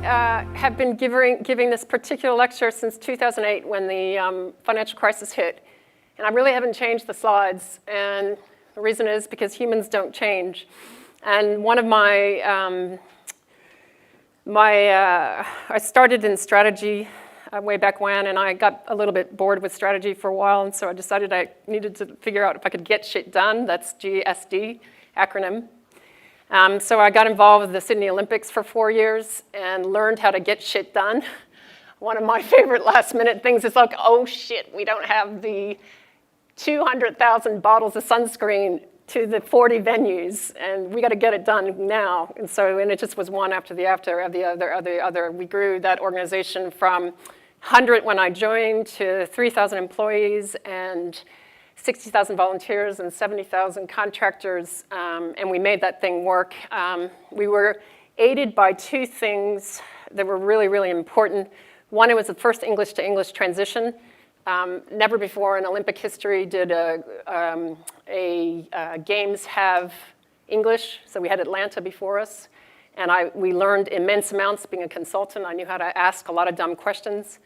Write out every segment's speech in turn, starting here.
have been giving this particular lecture since 2008 when the financial crisis hit. And I really haven't changed the slides. And the reason is because humans don't change. And one of I started in strategy way back when, and I got a little bit bored with strategy for a while, and so I decided I needed to figure out if I could get shit done. That's GSD acronym. So I got involved with the Sydney Olympics for 4 years and learned how to get shit done. One of my favorite last-minute things is like, oh shit, we don't have the 200,000 bottles of sunscreen to the 40 venues, and we got to get it done now. And it just was one after the other. We grew that organization from 100 when I joined to 3,000 employees and 60,000 volunteers and 70,000 contractors, and we made that thing work. We were aided by two things that were really, really important. One, it was the first English to English transition. Never before in Olympic history did games have English, so we had Atlanta before us. And we learned immense amounts. Being a consultant, I knew how to ask a lot of dumb questions.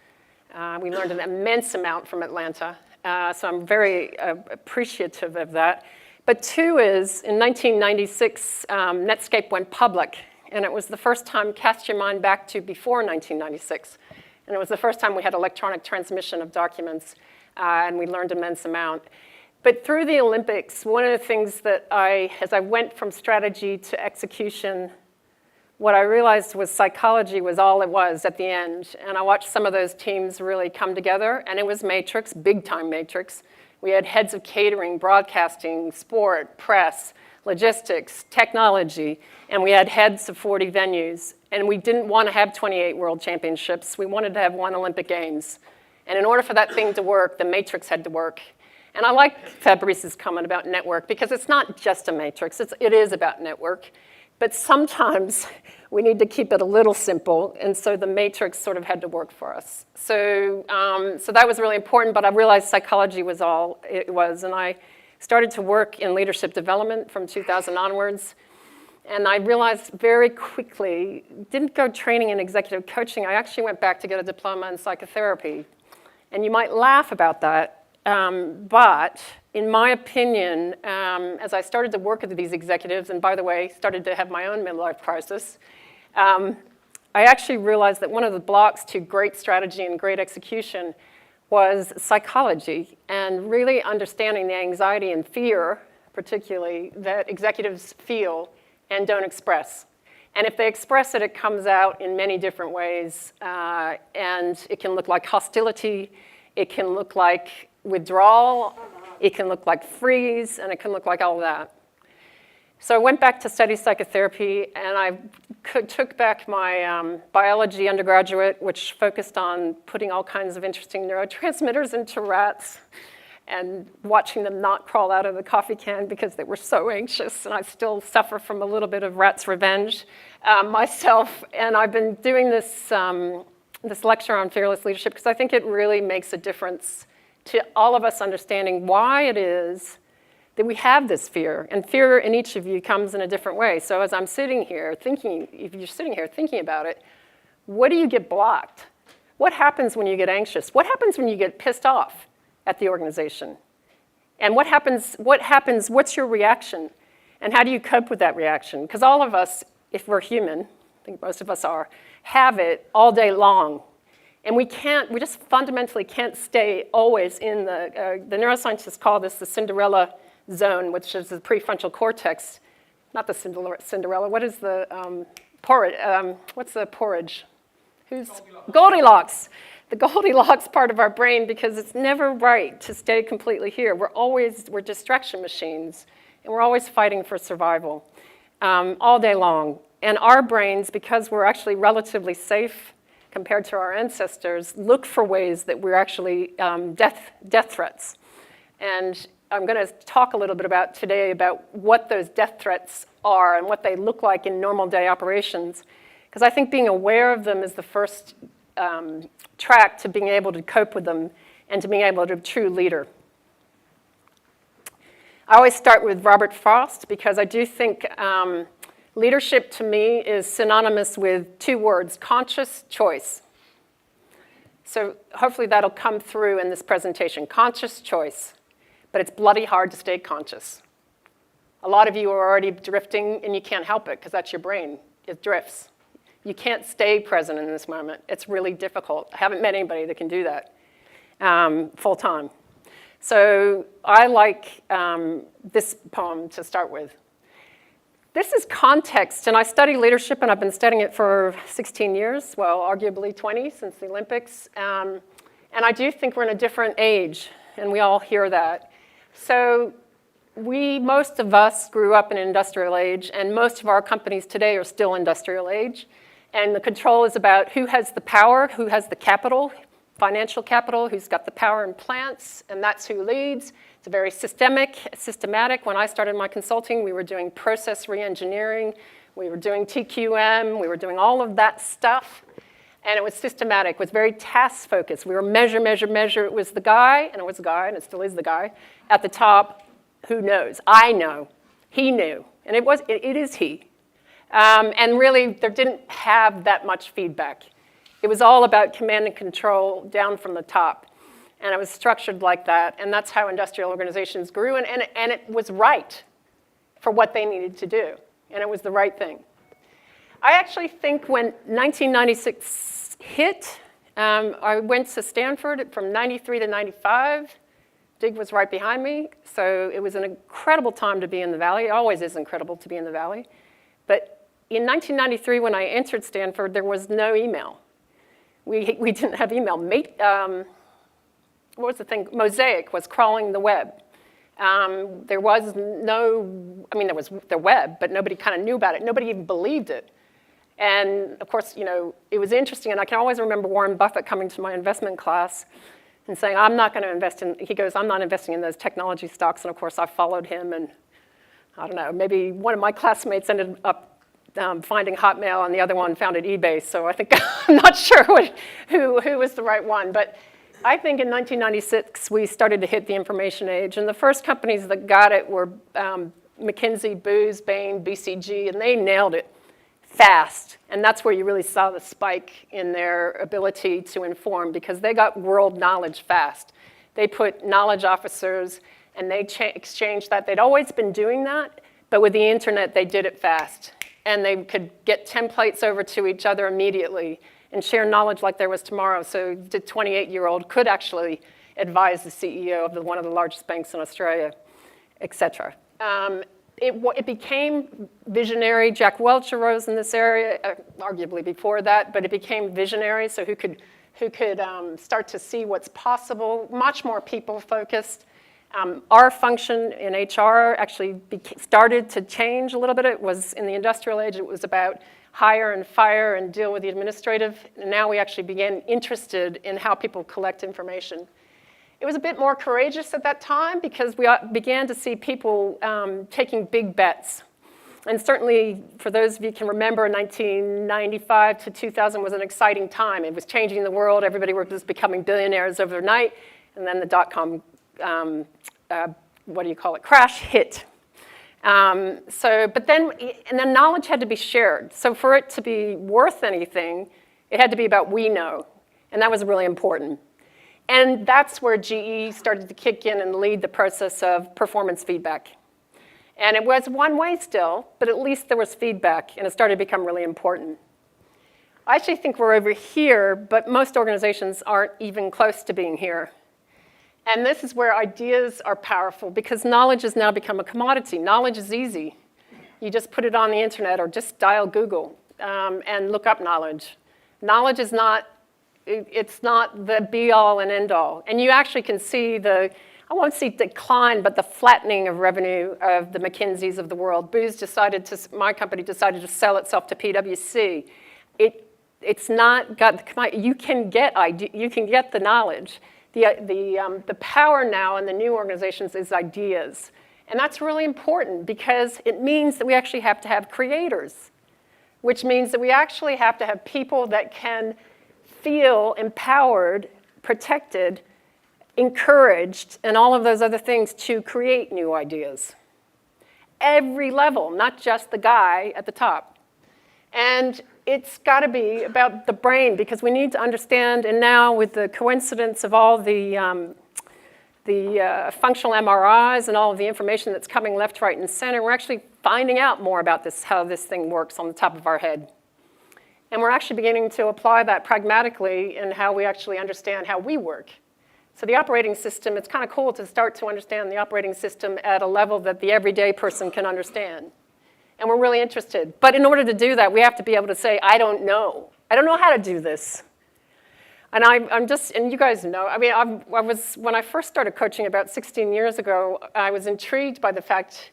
We learned an immense amount from Atlanta. So I'm very appreciative of that. But two is, in 1996, Netscape went public. And it was the first time, cast your mind back to before 1996. And it was the first time we had electronic transmission of documents, and we learned an immense amount. But through the Olympics, one of the things that as I went from strategy to execution, what I realized was psychology was all it was at the end. And I watched some of those teams really come together, and it was matrix, big time matrix. We had heads of catering, broadcasting, sport, press, logistics, technology, and we had heads of 40 venues. And we didn't want to have 28 world championships. We wanted to have one Olympic Games. And in order for that thing to work, the matrix had to work. And I like Fabrice's comment about network, because it's not just a matrix, it is about network. But sometimes we need to keep it a little simple, and so the matrix sort of had to work for us. So that was really important, but I realized psychology was all it was, and I started to work in leadership development from 2000 onwards. And I realized very quickly, didn't go training in executive coaching, I actually went back to get a diploma in psychotherapy. And you might laugh about that, but in my opinion, as I started to work with these executives, and by the way, started to have my own midlife crisis, I actually realized that one of the blocks to great strategy and great execution was psychology, and really understanding the anxiety and fear, particularly, that executives feel and don't express. And if they express it, it comes out in many different ways. And it can look like hostility, it can look like withdrawal, it can look like freeze, and it can look like all of that. So I went back to study psychotherapy, and I took back my biology undergraduate, which focused on putting all kinds of interesting neurotransmitters into rats and watching them not crawl out of the coffee can because they were so anxious. And I still suffer from a little bit of rat's revenge myself. And I've been doing this lecture on fearless leadership because I think it really makes a difference to all of us understanding why it is that we have this fear. And fear in each of you comes in a different way. So as I'm sitting here thinking, if you're sitting here thinking about it, what do you get blocked? What happens when you get anxious? What happens when you get pissed off at the organization? And what happens, what's your reaction? And how do you cope with that reaction? Because all of us, if we're human, I think most of us are, have it all day long. And we just fundamentally can't stay always in the neuroscientists call this the Cinderella zone, which is the prefrontal cortex. Not the Cinderella, what is the porridge? What's the porridge? Goldilocks. The Goldilocks part of our brain, because it's never right to stay completely here. We're distraction machines, and we're always fighting for survival all day long. And our brains, because we're actually relatively safe compared to our ancestors, look for ways that we're actually death threats. And I'm going to talk a little bit today about what those death threats are and what they look like in normal day operations. Because I think being aware of them is the first track to being able to cope with them and to being able to be a true leader. I always start with Robert Frost because I do think Leadership to me is synonymous with two words, conscious choice. So hopefully that'll come through in this presentation, conscious choice. But it's bloody hard to stay conscious. A lot of you are already drifting, and you can't help it because that's your brain. It drifts. You can't stay present in this moment. It's really difficult. I haven't met anybody that can do that full time. So I like this poem to start with. This is context, and I study leadership, and I've been studying it for 16 years, well, arguably 20 since the Olympics. And I do think we're in a different age, and we all hear that. So most of us grew up in an industrial age, and most of our companies today are still industrial age. And the control is about who has the power, who has the capital, financial capital, who's got the power in plants, and that's who leads. It's very systematic. When I started my consulting, we were doing process reengineering, we were doing TQM, we were doing all of that stuff, and it was systematic, it was very task-focused. We were measure. It was the guy, and it still is the guy, at the top, who knows? I know. He knew, and it is he. And really, there didn't have that much feedback. It was all about command and control down from the top. And it was structured like that, and that's how industrial organizations grew, and it was right for what they needed to do, and it was the right thing. I actually think when 1996 hit, I went to Stanford from 93 to 95. Dig was right behind me, so it was an incredible time to be in the Valley. It always is incredible to be in the Valley. But in 1993, when I entered Stanford, there was no email. We didn't have email. What was the thing? Mosaic was crawling the web. There was there was the web, but nobody kind of knew about it. Nobody even believed it. And of course, it was interesting, and I can always remember Warren Buffett coming to my investment class and saying, I'm not going to invest in, he goes, I'm not investing in those technology stocks. And of course, I followed him, and I don't know, maybe one of my classmates ended up finding Hotmail, and the other one founded eBay. So I think, I'm not sure who was the right one. But I think in 1996, we started to hit the information age. And the first companies that got it were McKinsey, Booz, Bain, BCG, and they nailed it fast. And that's where you really saw the spike in their ability to inform, because they got world knowledge fast. They put knowledge officers, and they exchanged that. They'd always been doing that, but with the internet, they did it fast. And they could get templates over to each other immediately and share knowledge like there was tomorrow. So the 28-year-old could actually advise the CEO of one of the largest banks in Australia, et cetera. It became visionary. Jack Welch arose in this area, arguably before that, but it became visionary, so who could start to see what's possible, much more people-focused. Our function in HR actually started to change a little bit. It was in the industrial age, it was about hire and fire and deal with the administrative. And now we actually began interested in how people collect information. It was a bit more courageous at that time because we began to see people taking big bets. And certainly, for those of you who can remember, 1995 to 2000 was an exciting time. It was changing the world. Everybody was becoming billionaires overnight. And then the dot-com, crash hit. But then knowledge had to be shared. So for it to be worth anything, it had to be about we know. And that was really important. And that's where GE started to kick in and lead the process of performance feedback. And it was one way still, but at least there was feedback, and it started to become really important. I actually think we're over here, but most organizations aren't even close to being here. And this is where ideas are powerful, because knowledge has now become a commodity. Knowledge is easy. You just put it on the internet or just dial Google and look up knowledge. Knowledge is not, it's not the be-all and end-all. And you actually can see I won't say decline, but the flattening of revenue of the McKinseys of the world. Booz my company decided to sell itself to PwC. It's not got the, you can get the knowledge. The power now in the new organizations is ideas. And that's really important because it means that we actually have to have creators, which means that we actually have to have people that can feel empowered, protected, encouraged, and all of those other things to create new ideas. every level, not just the guy at the top. And it's got to be about the brain, because we need to understand, and now with the coincidence of all the functional MRIs and all of the information that's coming left, right, and center, we're actually finding out more about this, how this thing works on the top of our head. And we're actually beginning to apply that pragmatically in how we actually understand how we work. So the operating system, it's kind of cool to start to understand the operating system at a level that the everyday person can understand. And we're really interested. But in order to do that, we have to be able to say, I don't know. I don't know how to do this. And I'm just, and you guys know, I mean, when I first started coaching about 16 years ago, I was intrigued by the fact,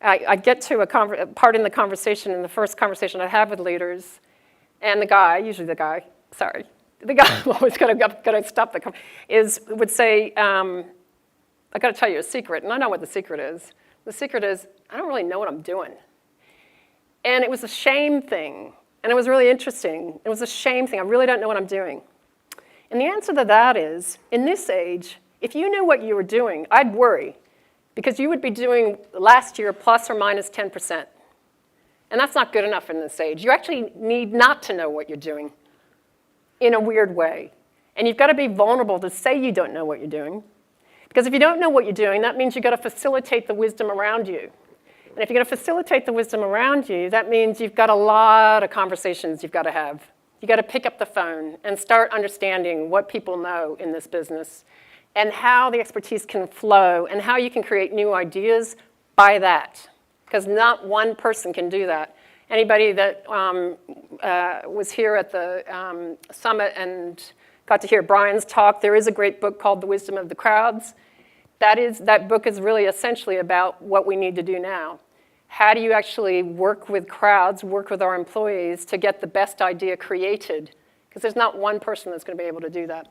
I get to a part in the conversation, in the first conversation I have with leaders, and the guy, usually the guy, sorry, the guy I'm always going to stop the conversation, would say, I got to tell you a secret, and I know what the secret is. The secret is, I don't really know what I'm doing. And it was a shame thing, and it was really interesting. It was a shame thing. I really don't know what I'm doing. And the answer to that is, in this age, if you knew what you were doing, I'd worry, because you would be doing last year plus or minus 10%. And that's not good enough in this age. You actually need not to know what you're doing in a weird way. And you've got to be vulnerable to say you don't know what you're doing. Because if you don't know what you're doing, that means you've got to facilitate the wisdom around you. And if you're going to facilitate the wisdom around you, that means you've got a lot of conversations you've got to have. You've got to pick up the phone and start understanding what people know in this business and how the expertise can flow and how you can create new ideas by that. Because not one person can do that. Anybody that was here at the summit and got to hear Brian's talk, there is a great book called The Wisdom of the Crowds. That book is really essentially about what we need to do now. How do you actually work with crowds, work with our employees to get the best idea created? Because there's not one person that's going to be able to do that.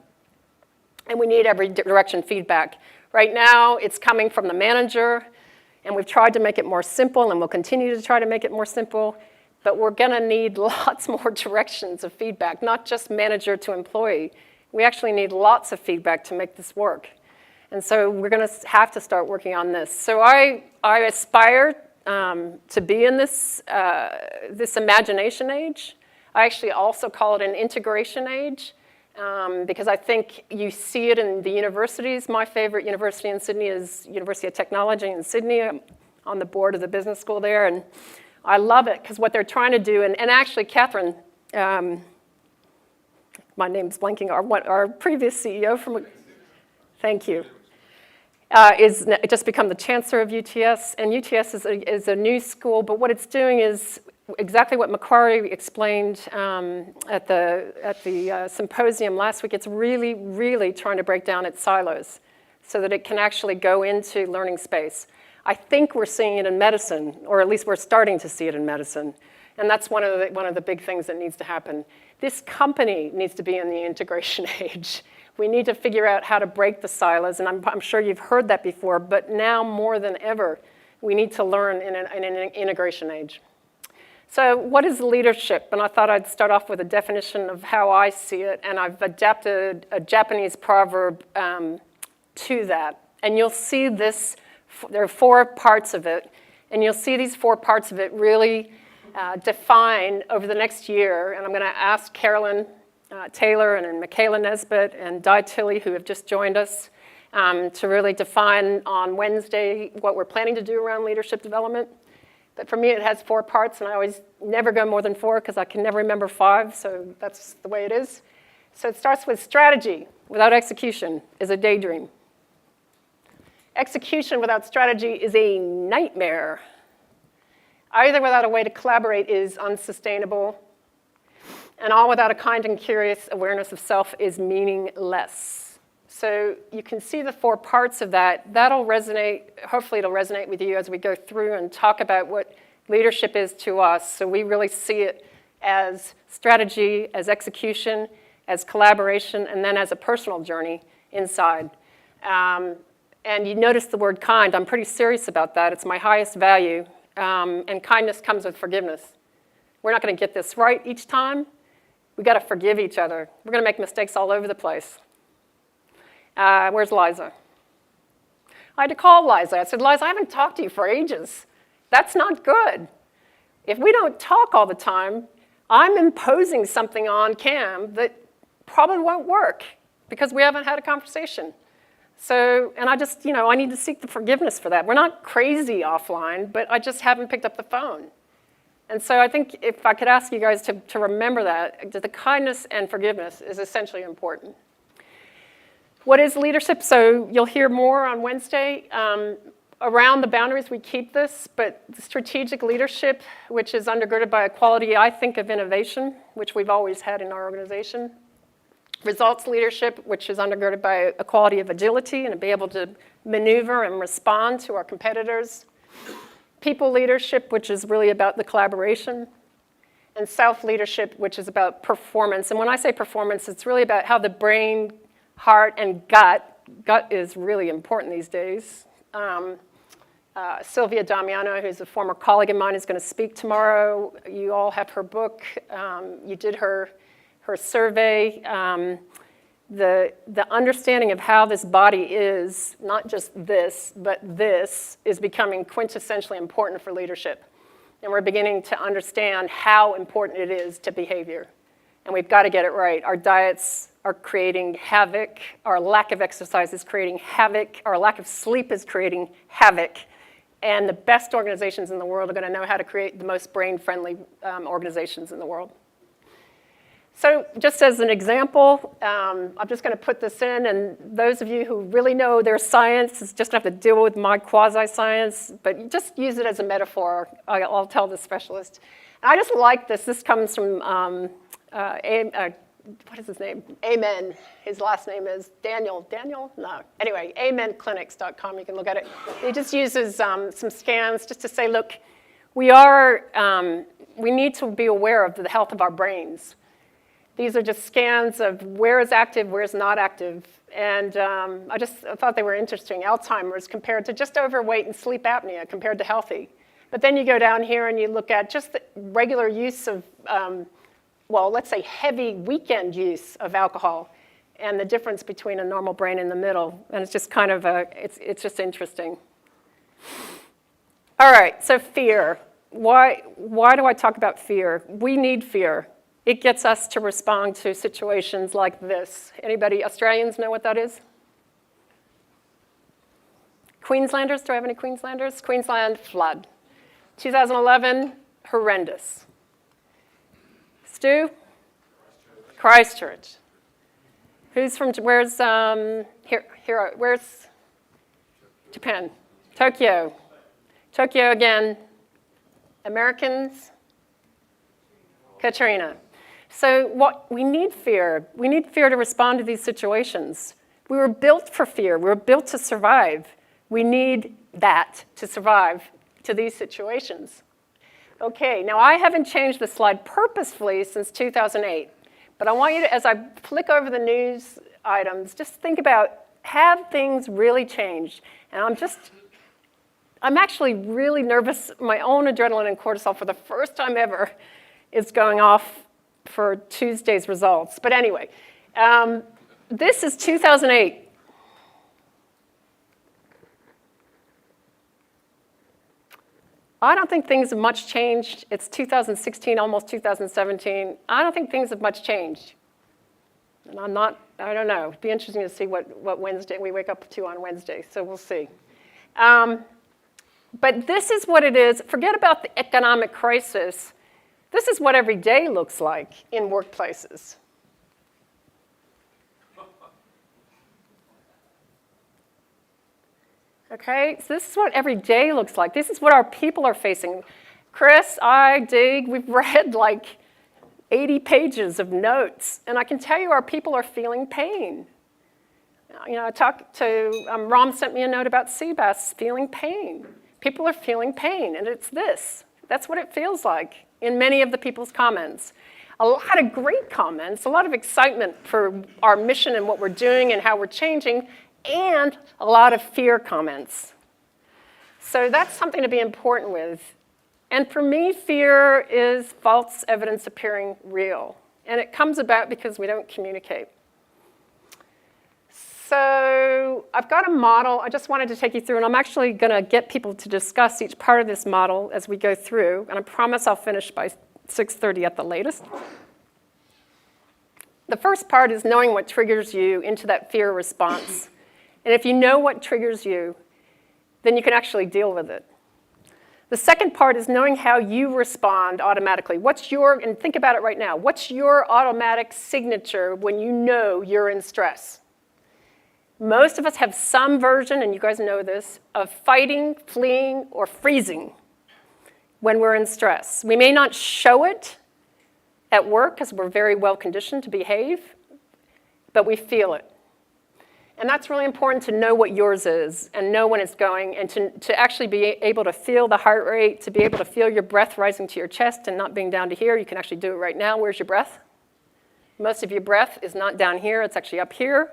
And we need every direction feedback. Right now, it's coming from the manager, and we've tried to make it more simple, and we'll continue to try to make it more simple, but we're going to need lots more directions of feedback, not just manager to employee. We actually need lots of feedback to make this work. And so we're going to have to start working on this. So I aspire to be in this imagination age. I actually also call it an integration age, because I think you see it in the universities. My favorite university in Sydney is University of Technology in Sydney. I'm on the board of the business school there, and I love it because what they're trying to do, and actually Catherine, my name's blanking, our previous CEO from, thank you, is just become the chancellor of UTS, and UTS is a new school, but what it's doing is exactly what Macquarie explained at the symposium last week. It's really, really trying to break down its silos so that it can actually go into learning space. I think we're seeing it in medicine, or at least we're starting to see it in medicine, and that's one of the big things that needs to happen. This company needs to be in the integration age. We need to figure out how to break the silos, and I'm sure you've heard that before, but now more than ever, we need to learn in an integration age. So what is leadership? And I thought I'd start off with a definition of how I see it, and I've adapted a Japanese proverb to that. And you'll see this, there are 4 parts of it, and you'll see these 4 parts of it really defined over the next year. And I'm going to ask Carolyn Taylor and Michaela Nesbitt and Di Tilley, who have just joined us, to really define on Wednesday what we're planning to do around leadership development. But for me, it has 4 parts, and I always never go more than 4 because I can never remember 5, so that's the way it is. So it starts with strategy without execution is a daydream. Execution without strategy is a nightmare. Either without a way to collaborate is unsustainable, and all without a kind and curious awareness of self is meaningless. So you can see the 4 parts of that. That'll resonate, hopefully it'll resonate with you as we go through and talk about what leadership is to us. So we really see it as strategy, as execution, as collaboration, and then as a personal journey inside. And you notice the word kind. I'm pretty serious about that. It's my highest value. And kindness comes with forgiveness. We're not going to get this right each time. We've got to forgive each other. We're going to make mistakes all over the place. Where's Liza? I had to call Liza. I said, Liza, I haven't talked to you for ages. That's not good. If we don't talk all the time, I'm imposing something on Cam that probably won't work because we haven't had a conversation. So, and I just, I need to seek the forgiveness for that. We're not crazy offline, but I just haven't picked up the phone. And so I think if I could ask you guys to remember that the kindness and forgiveness is essentially important. What is leadership? So you'll hear more on Wednesday. Around the boundaries, we keep this, but the strategic leadership, which is undergirded by a quality, I think, of innovation, which we've always had in our organization. Results leadership, which is undergirded by a quality of agility and to be able to maneuver and respond to our competitors. People leadership, which is really about the collaboration. And self-leadership, which is about performance. And when I say performance, it's really about how the brain, heart, and gut is really important these days. Sylvia Damiano, who's a former colleague of mine, is going to speak tomorrow. You all have her book. You did her survey. The understanding of how this body is, not just this, but this, is becoming quintessentially important for leadership. And we're beginning to understand how important it is to behavior. And we've got to get it right. Our diets are creating havoc. Our lack of exercise is creating havoc. Our lack of sleep is creating havoc. And the best organizations in the world are going to know how to create the most brain-friendly organizations in the world. So just as an example, I'm just going to put this in, and those of you who really know their science is just going to have to deal with my quasi-science, but just use it as a metaphor. I'll tell the specialist. And I just like this. This comes from, what is his name? Amen. His last name is Daniel. Daniel? No. Anyway, amenclinics.com. You can look at it. He just uses some scans just to say, look, we need to be aware of the health of our brains. These are just scans of where is active, where is not active. And I thought they were interesting. Alzheimer's compared to just overweight and sleep apnea compared to healthy. But then you go down here and you look at just the regular use of, let's say heavy weekend use of alcohol and the difference between a normal brain in the middle. And it's just kind of it's just interesting. All right, so fear. Why do I talk about fear? We need fear. It gets us to respond to situations like this. Anybody, Australians, know what that is? Queenslanders, do I have any Queenslanders? Queensland flood. 2011, horrendous. Stu? Christchurch. Who's from, where's Japan? Tokyo. Tokyo again. Americans? Katrina. So we need fear. We need fear to respond to these situations. We were built for fear. We were built to survive. We need that to survive to these situations. Okay, now I haven't changed the slide purposefully since 2008, but I want you to, as I flick over the news items, just think about, have things really changed? And I'm actually really nervous. My own adrenaline and cortisol for the first time ever is going off for Tuesday's results. But anyway, this is 2008. I don't think things have much changed. It's 2016, almost 2017. I don't think things have much changed. And I don't know. It'd be interesting to see what Wednesday we wake up to on Wednesday, so we'll see. But this is what it is. Forget about the economic crisis. This is what every day looks like in workplaces. Okay, so this is what every day looks like. This is what our people are facing. Chris, Dig, we've read like 80 pages of notes, and I can tell you our people are feeling pain. I talked to, Rom sent me a note about Seabass feeling pain. People are feeling pain, and it's this. That's what it feels like in many of the people's comments. A lot of great comments, a lot of excitement for our mission and what we're doing and how we're changing, and a lot of fear comments. So that's something to be important with. And for me, fear is false evidence appearing real. And it comes about because we don't communicate. So I've got a model I just wanted to take you through, and I'm actually going to get people to discuss each part of this model as we go through, and I promise I'll finish by 6:30 at the latest. The first part is knowing what triggers you into that fear response. And if you know what triggers you, then you can actually deal with it. The second part is knowing how you respond automatically. And think about it right now, what's your automatic signature when you know you're in stress? Most of us have some version, and you guys know this, of fighting, fleeing, or freezing when we're in stress. We may not show it at work because we're very well conditioned to behave, but we feel it. And that's really important to know what yours is and know when it's going, and to actually be able to feel the heart rate, to be able to feel your breath rising to your chest and not being down to here. You can actually do it right now. Where's your breath? Most of your breath is not down here. It's actually up here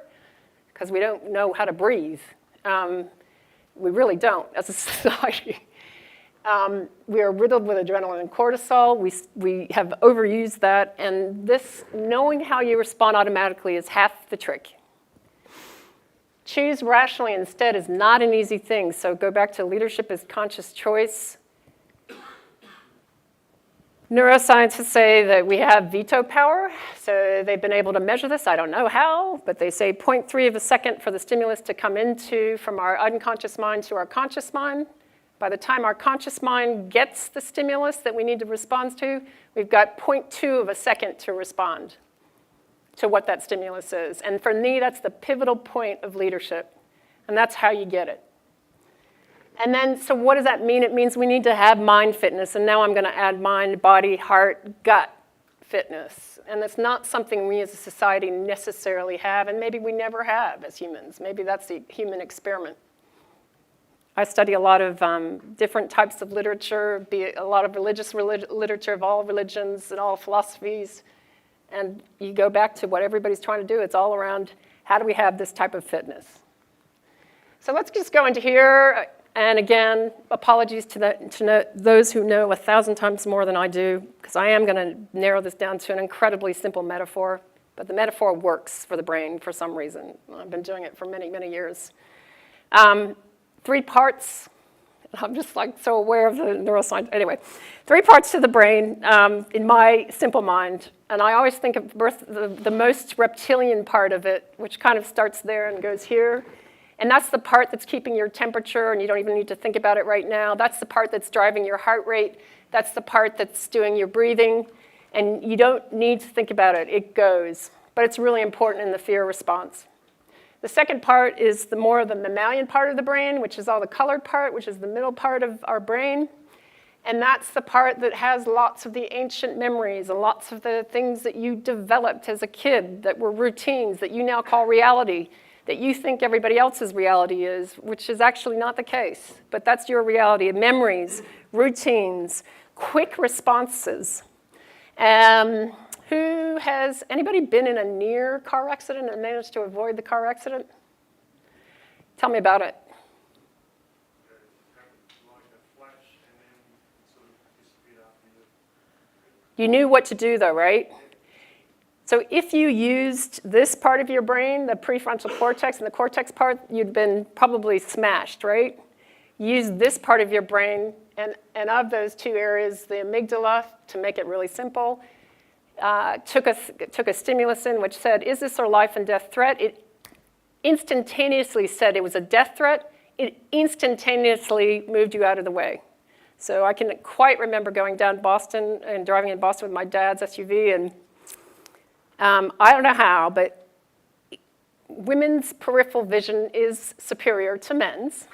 because we don't know how to breathe. We really don't as a society. We are riddled with adrenaline and cortisol. We have overused that, and this knowing how you respond automatically is half the trick. Choose rationally instead is not an easy thing, so go back to leadership as conscious choice. Neuroscientists say that we have veto power, so they've been able to measure this. I don't know how, but they say 0.3 of a second for the stimulus to come from our unconscious mind to our conscious mind. By the time our conscious mind gets the stimulus that we need to respond to, we've got 0.2 of a second to respond to what that stimulus is. And for me, that's the pivotal point of leadership. And that's how you get it. And then, so what does that mean? It means we need to have mind fitness. And now I'm going to add mind, body, heart, gut fitness. And it's not something we as a society necessarily have, and maybe we never have as humans. Maybe that's the human experiment. I study a lot of different types of literature, be it a lot of religious literature of all religions and all philosophies. And you go back to what everybody's trying to do. It's all around how do we have this type of fitness. So let's just go into here. And again, apologies to those who know 1,000 times more than I do, because I am going to narrow this down to an incredibly simple metaphor. But the metaphor works for the brain for some reason. I've been doing it for many, many years. 3 parts. I'm just like so aware of the neuroscience. Anyway, 3 parts to the brain in my simple mind. And I always think of the most reptilian part of it, which kind of starts there and goes here. And that's the part that's keeping your temperature, and you don't even need to think about it right now. That's the part that's driving your heart rate. That's the part that's doing your breathing. And you don't need to think about it. It goes. But it's really important in the fear response. The second part is more of the mammalian part of the brain, which is all the colored part, which is the middle part of our brain. And that's the part that has lots of the ancient memories and lots of the things that you developed as a kid that were routines that you now call reality, that you think everybody else's reality is, which is actually not the case. But that's your reality, memories, routines, quick responses. Anybody been in a near car accident and managed to avoid the car accident? Tell me about it. You knew what to do though, right? So if you used this part of your brain, the prefrontal cortex and the cortex part, you'd been probably smashed, right? Use this part of your brain, and of those 2 areas, the amygdala, to make it really simple, took a stimulus in which said, is this a life and death threat? It instantaneously said it was a death threat. It instantaneously moved you out of the way. So I can quite remember going down Boston and driving in Boston with my dad's SUV, and I don't know how, but women's peripheral vision is superior to men's,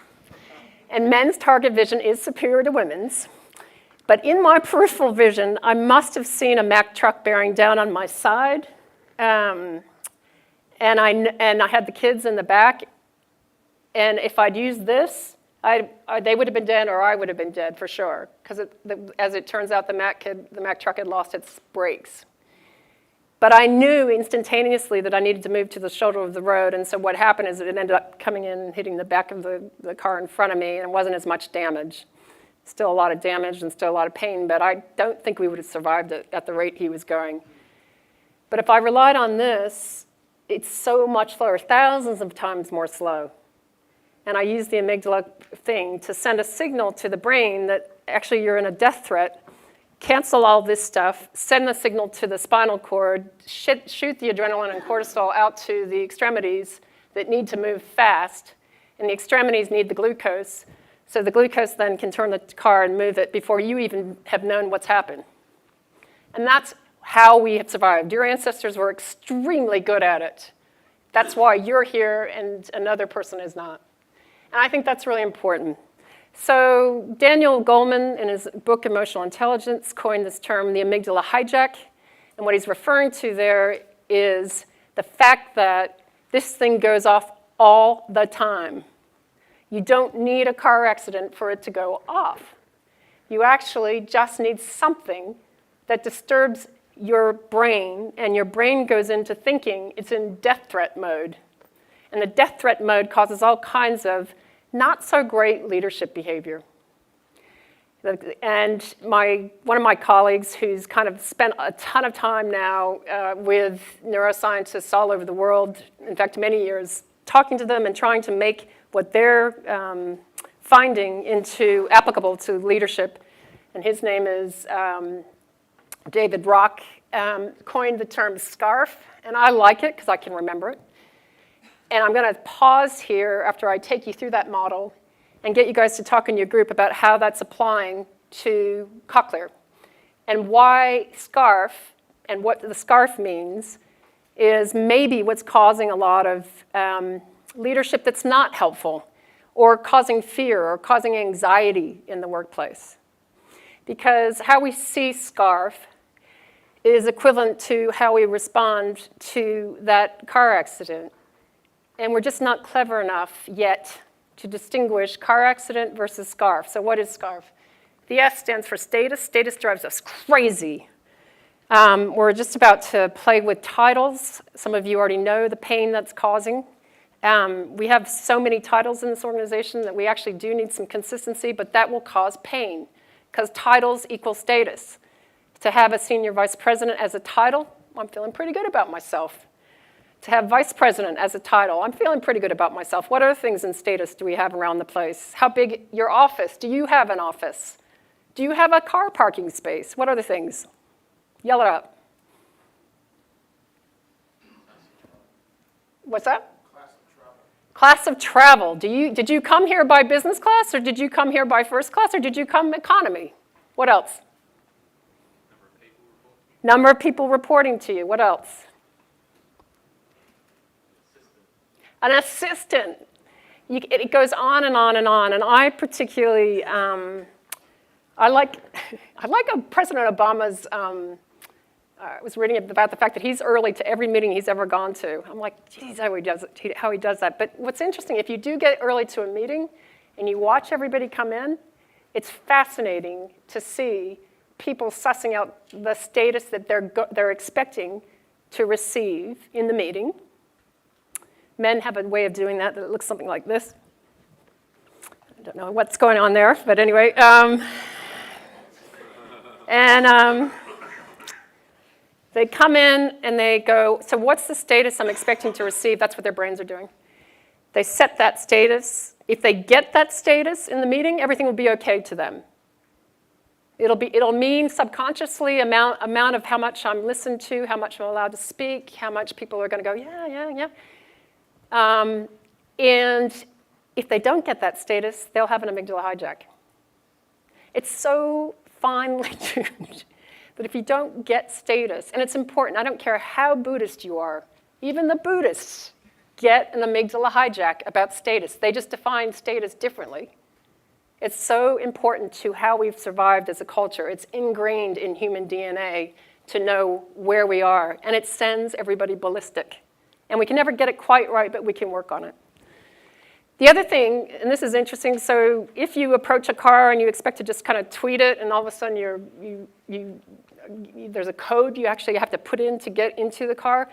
and men's target vision is superior to women's. But in my peripheral vision, I must have seen a Mack truck bearing down on my side, and I had the kids in the back, and if I'd used this, they would have been dead or I would have been dead for sure, because as it turns out, the Mack truck had lost its brakes. But I knew instantaneously that I needed to move to the shoulder of the road, and so what happened is it ended up coming in and hitting the back of the car in front of me, and it wasn't as much damage. Still a lot of damage and still a lot of pain, but I don't think we would have survived it at the rate he was going. But if I relied on this, it's so much slower, thousands of times more slow. And I use the amygdala thing to send a signal to the brain that actually you're in a death threat, cancel all this stuff, send the signal to the spinal cord, shoot the adrenaline and cortisol out to the extremities that need to move fast, and the extremities need the glucose, so the glucose then can turn the car and move it before you even have known what's happened. And that's how we have survived. Your ancestors were extremely good at it. That's why you're here and another person is not. And I think that's really important. So Daniel Goleman, in his book Emotional Intelligence, coined this term, the amygdala hijack. And what he's referring to there is the fact that this thing goes off all the time. You don't need a car accident for it to go off. You actually just need something that disturbs your brain, and your brain goes into thinking it's in death threat mode. And the death threat mode causes all kinds of not so great leadership behavior. And one of my colleagues who's kind of spent a ton of time now with neuroscientists all over the world, in fact, many years, talking to them and trying to make what they're finding into applicable to leadership. And his name is David Rock, coined the term SCARF, and I like it because I can remember it. And I'm going to pause here after I take you through that model and get you guys to talk in your group about how that's applying to cochlear. And why SCARF, and what the SCARF means, is maybe what's causing a lot of leadership that's not helpful, or causing fear, or causing anxiety in the workplace. Because how we see SCARF is equivalent to how we respond to that car accident. And we're just not clever enough yet to distinguish car accident versus SCARF. So what is SCARF? The S stands for status. Status drives us crazy. We're just about to play with titles. Some of you already know the pain that's causing. We have so many titles in this organization that we actually do need some consistency, but that will cause pain because titles equal status. To have a senior vice president as a title, I'm feeling pretty good about myself. To have vice president as a title, I'm feeling pretty good about myself. What other things in status do we have around the place? How big your office? Do you have an office? Do you have a car parking space? What other things? Yell it out. What's that? Class of travel. Did you come here by business class, or did you come here by first class, or did you come economy? What else? Number of people reporting to you. What else? An assistant. It goes on and on and on. And I particularly, I like President Obama's, I was reading about the fact that he's early to every meeting he's ever gone to. I'm like, geez, how he does that. But what's interesting, if you do get early to a meeting and you watch everybody come in, it's fascinating to see people sussing out the status that they're expecting to receive in the meeting. Men have a way of doing that it looks something like this. I don't know what's going on there, but anyway. They come in and they go, so what's the status I'm expecting to receive? That's what their brains are doing. They set that status. If they get that status in the meeting, everything will be okay to them. It'll mean subconsciously amount of how much I'm listened to, how much I'm allowed to speak, how much people are going to go, yeah. And if they don't get that status, they'll have an amygdala hijack. It's so finely tuned that if you don't get status, and it's important, I don't care how Buddhist you are, even the Buddhists get an amygdala hijack about status. They just define status differently. It's so important to how we've survived as a culture. It's ingrained in human DNA to know where we are, and it sends everybody ballistic. And we can never get it quite right, but we can work on it. The other thing, and this is interesting, so if you approach a car and you expect to just kind of tweet it, and all of a sudden there's a code you actually have to put in to get into the car,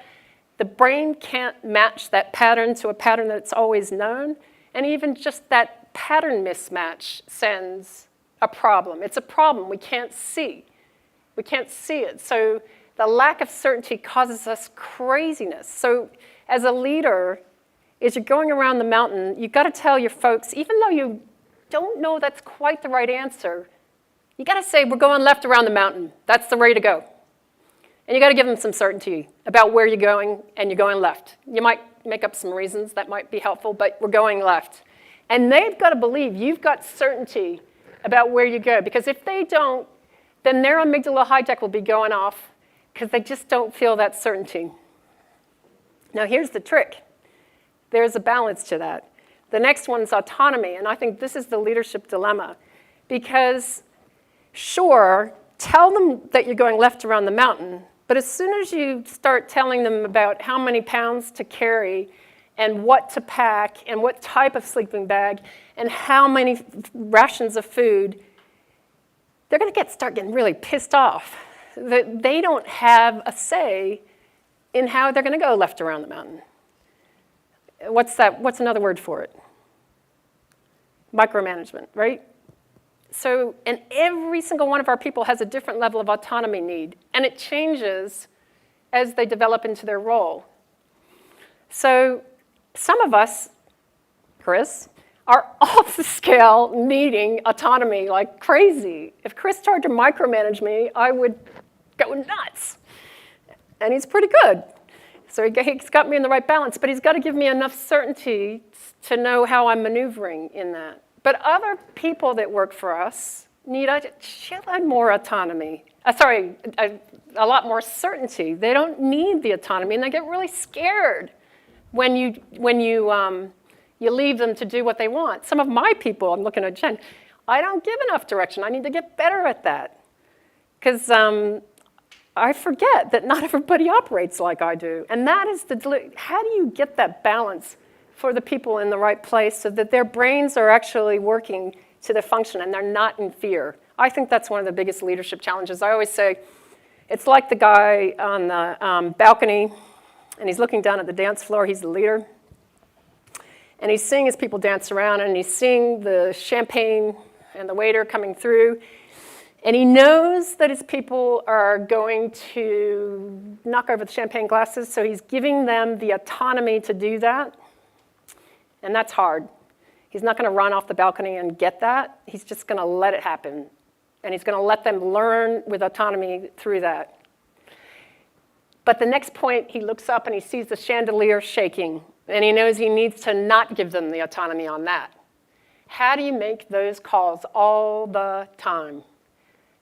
the brain can't match that pattern to a pattern that's always known, and even just that pattern mismatch sends a problem. It's a problem we can't see. We can't see it. So the lack of certainty causes us craziness. So as a leader, as you're going around the mountain, you've got to tell your folks, even though you don't know that's quite the right answer, you got to say, we're going left around the mountain. That's the way to go. And you got to give them some certainty about where you're going, and you're going left. You might make up some reasons that might be helpful, but we're going left. And they've got to believe you've got certainty about where you go, because if they don't, then their amygdala hijack will be going off because they just don't feel that certainty. Now here's the trick. There's a balance to that. The next one's autonomy, and I think this is the leadership dilemma, because sure, tell them that you're going left around the mountain, but as soon as you start telling them about how many pounds to carry and what to pack and what type of sleeping bag and how many rations of food, they're going to start getting really pissed off that they don't have a say in how they're going to go left around the mountain. What's that? What's another word for it? Micromanagement, right? So, and every single one of our people has a different level of autonomy need, and it changes as they develop into their role. So, some of us, Chris, are off the scale needing autonomy like crazy. If Chris tried to micromanage me, I would go nuts. And he's pretty good. So he's got me in the right balance, but he's got to give me enough certainty to know how I'm maneuvering in that. But other people that work for us need a shitload more autonomy. A lot more certainty. They don't need the autonomy, and they get really scared when you leave them to do what they want. Some of my people, I'm looking at Jen, I don't give enough direction. I need to get better at that. Because I forget that not everybody operates like I do. And that is how do you get that balance for the people in the right place so that their brains are actually working to their function and they're not in fear? I think that's one of the biggest leadership challenges. I always say, it's like the guy on the balcony, and he's looking down at the dance floor. He's the leader. And he's seeing his people dance around, and he's seeing the champagne and the waiter coming through. And he knows that his people are going to knock over the champagne glasses, so he's giving them the autonomy to do that. And that's hard. He's not going to run off the balcony and get that. He's just going to let it happen. And he's going to let them learn with autonomy through that. But the next point, he looks up and he sees the chandelier shaking, and he knows he needs to not give them the autonomy on that. How do you make those calls all the time?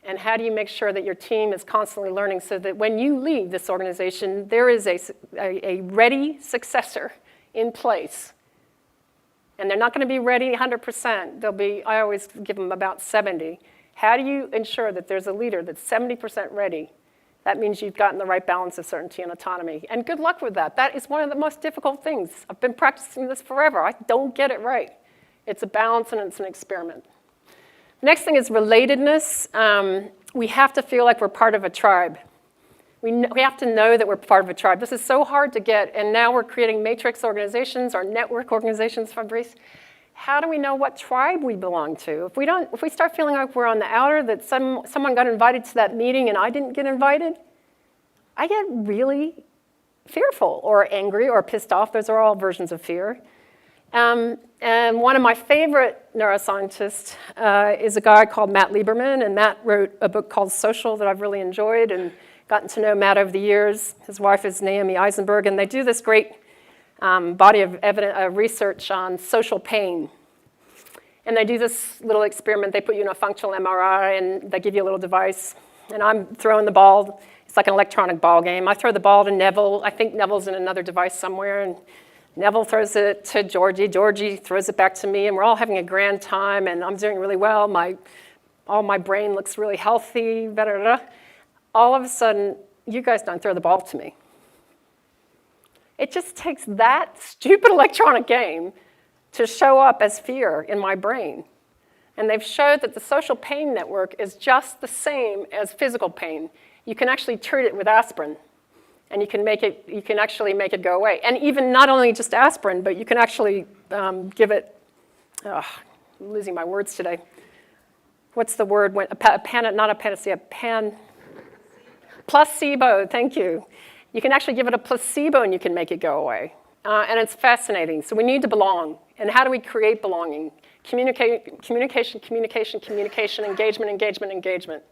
And how do you make sure that your team is constantly learning so that when you leave this organization, there is a ready successor in place? And they're not going to be ready 100%. They'll be, I always give them about 70. How do you ensure that there's a leader that's 70% ready? That means you've gotten the right balance of certainty and autonomy. And good luck with that. That is one of the most difficult things. I've been practicing this forever. I don't get it right. It's a balance and it's an experiment. Next thing is relatedness. We have to feel like we're part of a tribe. We have to know that we're part of a tribe. This is so hard to get, and now we're creating matrix organizations or network organizations, Fabrice. How do we know what tribe we belong to? If we start feeling like we're on the outer, that someone got invited to that meeting and I didn't get invited, I get really fearful or angry or pissed off. Those are all versions of fear. And one of my favorite neuroscientists is a guy called Matt Lieberman, and Matt wrote a book called Social that I've really enjoyed and gotten to know Matt over the years. His wife is Naomi Eisenberg, and they do this great body of research on social pain. And they do this little experiment. They put you in a functional MRI, and they give you a little device. And I'm throwing the ball. It's like an electronic ball game. I throw the ball to Neville. I think Neville's in another device somewhere, and Neville throws it to Georgie. Georgie throws it back to me, and we're all having a grand time, and I'm doing really well. My brain looks really healthy. Blah, blah, blah. All of a sudden, you guys don't throw the ball to me. It just takes that stupid electronic game to show up as fear in my brain. And they've showed that the social pain network is just the same as physical pain. You can actually treat it with aspirin, and you can actually make it go away. And even not only just aspirin, but you can actually give it, I'm losing my words today. What's the word? Not a panacea, placebo, thank you. You can actually give it a placebo and you can make it go away. And it's fascinating. So we need to belong. And how do we create belonging? Communication, engagement, engagement, engagement.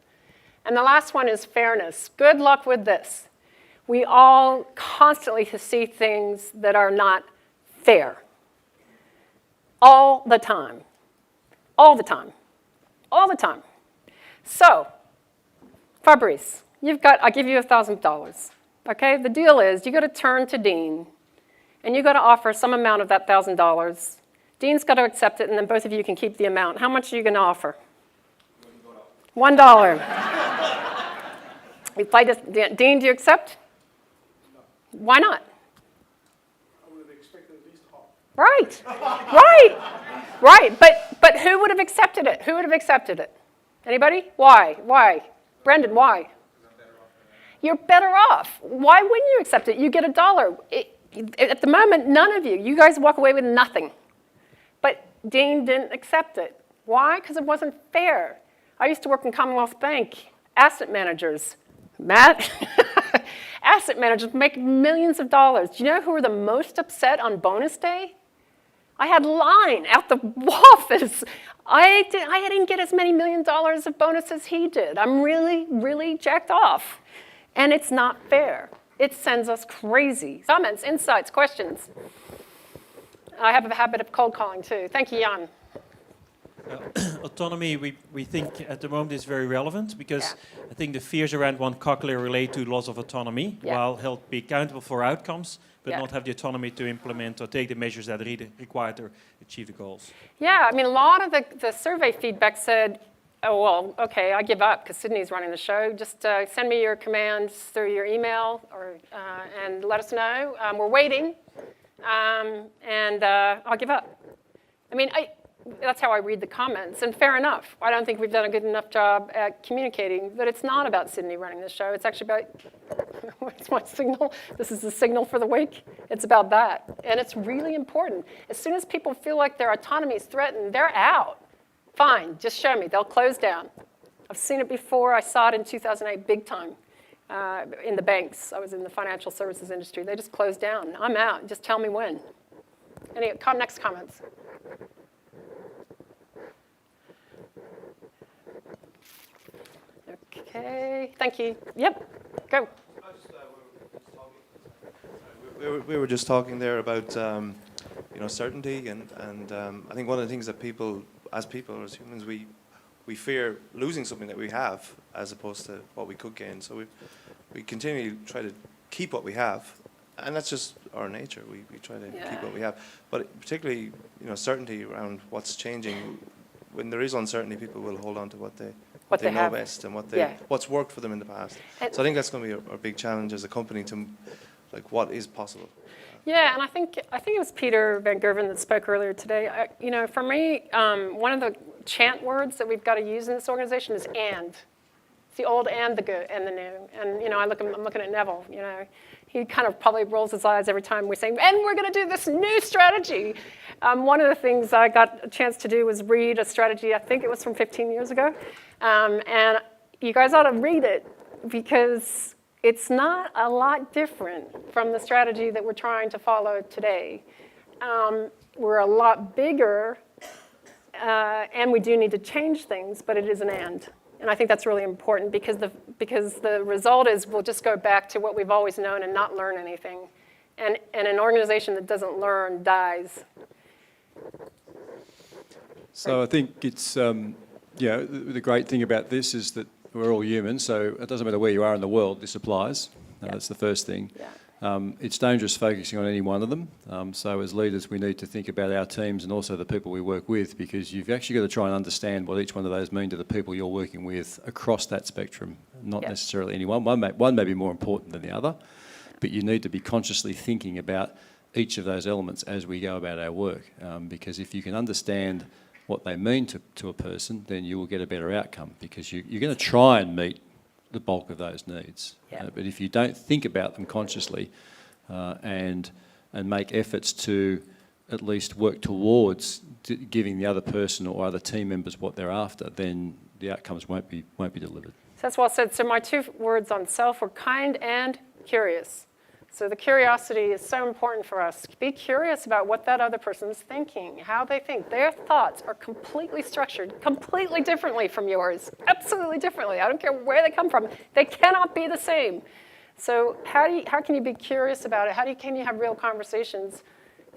And the last one is fairness. Good luck with this. We all constantly see things that are not fair. All the time. All the time. All the time. So, Fabrice, I'll give you $1,000. Okay, the deal is you got to turn to Dean and you got to offer some amount of that $1,000. Dean's got to accept it and then both of you can keep the amount. How much are you going to offer? $1. We play this. Dean, do you accept? No. Why not? I would have expected at least half. Right, right, right. But who would have accepted it? Who would have accepted it? Anybody? Why? Why? Brendan, why? You're better off. Why wouldn't you accept it? You get $1. At the moment, none of you guys walk away with nothing. But Dean didn't accept it. Why? Because it wasn't fair. I used to work in Commonwealth Bank. Asset managers, Matt, asset managers make millions of dollars. Do you know who were the most upset on bonus day? I had line out the office. I didn't get as many $1 million of bonus as he did. I'm really, really jacked off. And it's not fair. It sends us crazy. Comments, insights, questions? I have a habit of cold calling too. Thank you, Jan. Autonomy, we think at the moment is very relevant because I think the fears around one cochlear relate to loss of autonomy, while held be accountable for outcomes, but not have the autonomy to implement or take the measures that are required to achieve the goals. Yeah, I mean, a lot of the survey feedback said, oh, well, okay, I give up because Sydney's running the show. Just send me your commands through your email and let us know. We're waiting, and I'll give up. I mean, that's how I read the comments, and fair enough. I don't think we've done a good enough job at communicating, but it's not about Sydney running the show. It's actually about, what's my signal? This is the signal for the week. It's about that, and it's really important. As soon as people feel like their autonomy is threatened, they're out. Fine, just show me. They'll close down. I've seen it before. I saw it in 2008 big time in the banks. I was in the financial services industry. They just closed down. I'm out. Just tell me when. Any next comments? Okay, thank you. Yep, go. We were just talking there about certainty, and I think one of the things that people as humans, we fear losing something that we have as opposed to what we could gain. So we continually try to keep what we have, and that's just our nature. We try to keep what we have, but particularly certainty around what's changing. When there is uncertainty, people will hold on to what they know best and what's worked for them in the past. So I think that's going to be our big challenge as a company to what is possible. Yeah, and I think it was Peter Van Gerven that spoke earlier today. For me, one of the chant words that we've got to use in this organization is "and." It's the old and the good and the new. And I'm looking at Neville. He kind of probably rolls his eyes every time we say, "And we're going to do this new strategy." One of the things I got a chance to do was read a strategy. I think it was from 15 years ago, and you guys ought to read it because it's not a lot different from the strategy that we're trying to follow today. We're a lot bigger, and we do need to change things, but it is an and. And I think that's really important because the result is we'll just go back to what we've always known and not learn anything. And an organization that doesn't learn dies. So I think it's, the great thing about this is that we're all human, so it doesn't matter where you are in the world, this applies. That's the first thing. Yeah. It's dangerous focusing on any one of them. So as leaders, we need to think about our teams and also the people we work with, because you've actually got to try and understand what each one of those mean to the people you're working with across that spectrum, not necessarily any one. One may be more important than the other, but you need to be consciously thinking about each of those elements as we go about our work, because if you can understand what they mean to a person, then you will get a better outcome, because you're going to try and meet the bulk of those needs. But if you don't think about them consciously and make efforts to at least work towards giving the other person or other team members what they're after, then the outcomes won't be delivered. So that's well said. So my two words on self were kind and curious. So the curiosity is so important for us. Be curious about what that other person's thinking, how they think. Their thoughts are completely structured, completely differently from yours, absolutely differently. I don't care where they come from. They cannot be the same. So how can you be curious about it? Can you have real conversations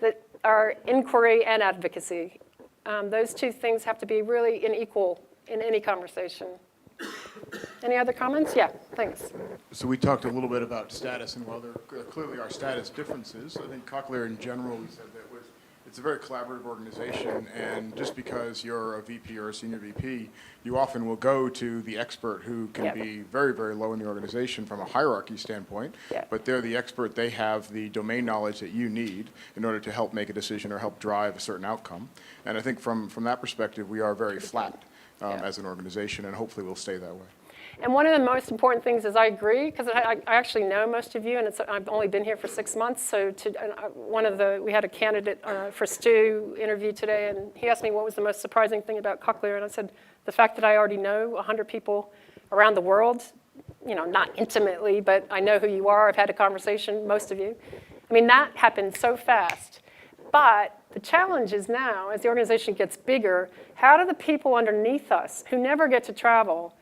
that are inquiry and advocacy? Those two things have to be really equal in any conversation. Any other comments? Yeah, thanks. So we talked a little bit about status, and while there clearly are status differences, I think Cochlear in general, we said that it's a very collaborative organization, and just because you're a VP or a senior VP, you often will go to the expert who can be very, very low in the organization from a hierarchy standpoint, but they're the expert. They have the domain knowledge that you need in order to help make a decision or help drive a certain outcome. And I think from that perspective, we are very flat as an organization, and hopefully we'll stay that way. And one of the most important things is I agree, because I actually know most of you, and I've only been here for 6 months. So we had a candidate for Stu interview today, and he asked me what was the most surprising thing about Cochlear, and I said the fact that I already know 100 people around the world, not intimately, but I know who you are. I've had a conversation, most of you. I mean, that happened so fast. But the challenge is now, as the organization gets bigger, how do the people underneath us who never get to travel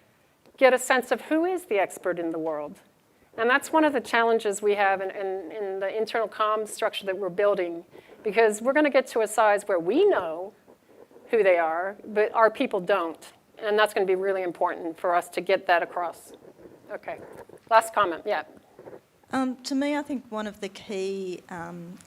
get a sense of who is the expert in the world? And that's one of the challenges we have in the internal comms structure that we're building, because we're going to get to a size where we know who they are, but our people don't. And that's going to be really important for us to get that across. Okay, last comment, yeah. To me, I think one of the key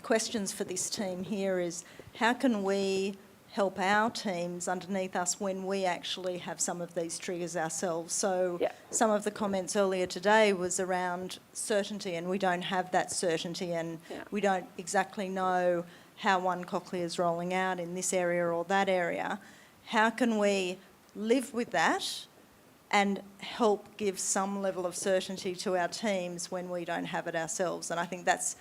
questions for this team here is how can we help our teams underneath us when we actually have some of these triggers ourselves. So some of the comments earlier today was around certainty, and we don't have that certainty, and we don't exactly know how one cochlear is rolling out in this area or that area. How can we live with that and help give some level of certainty to our teams when we don't have it ourselves? And I think that's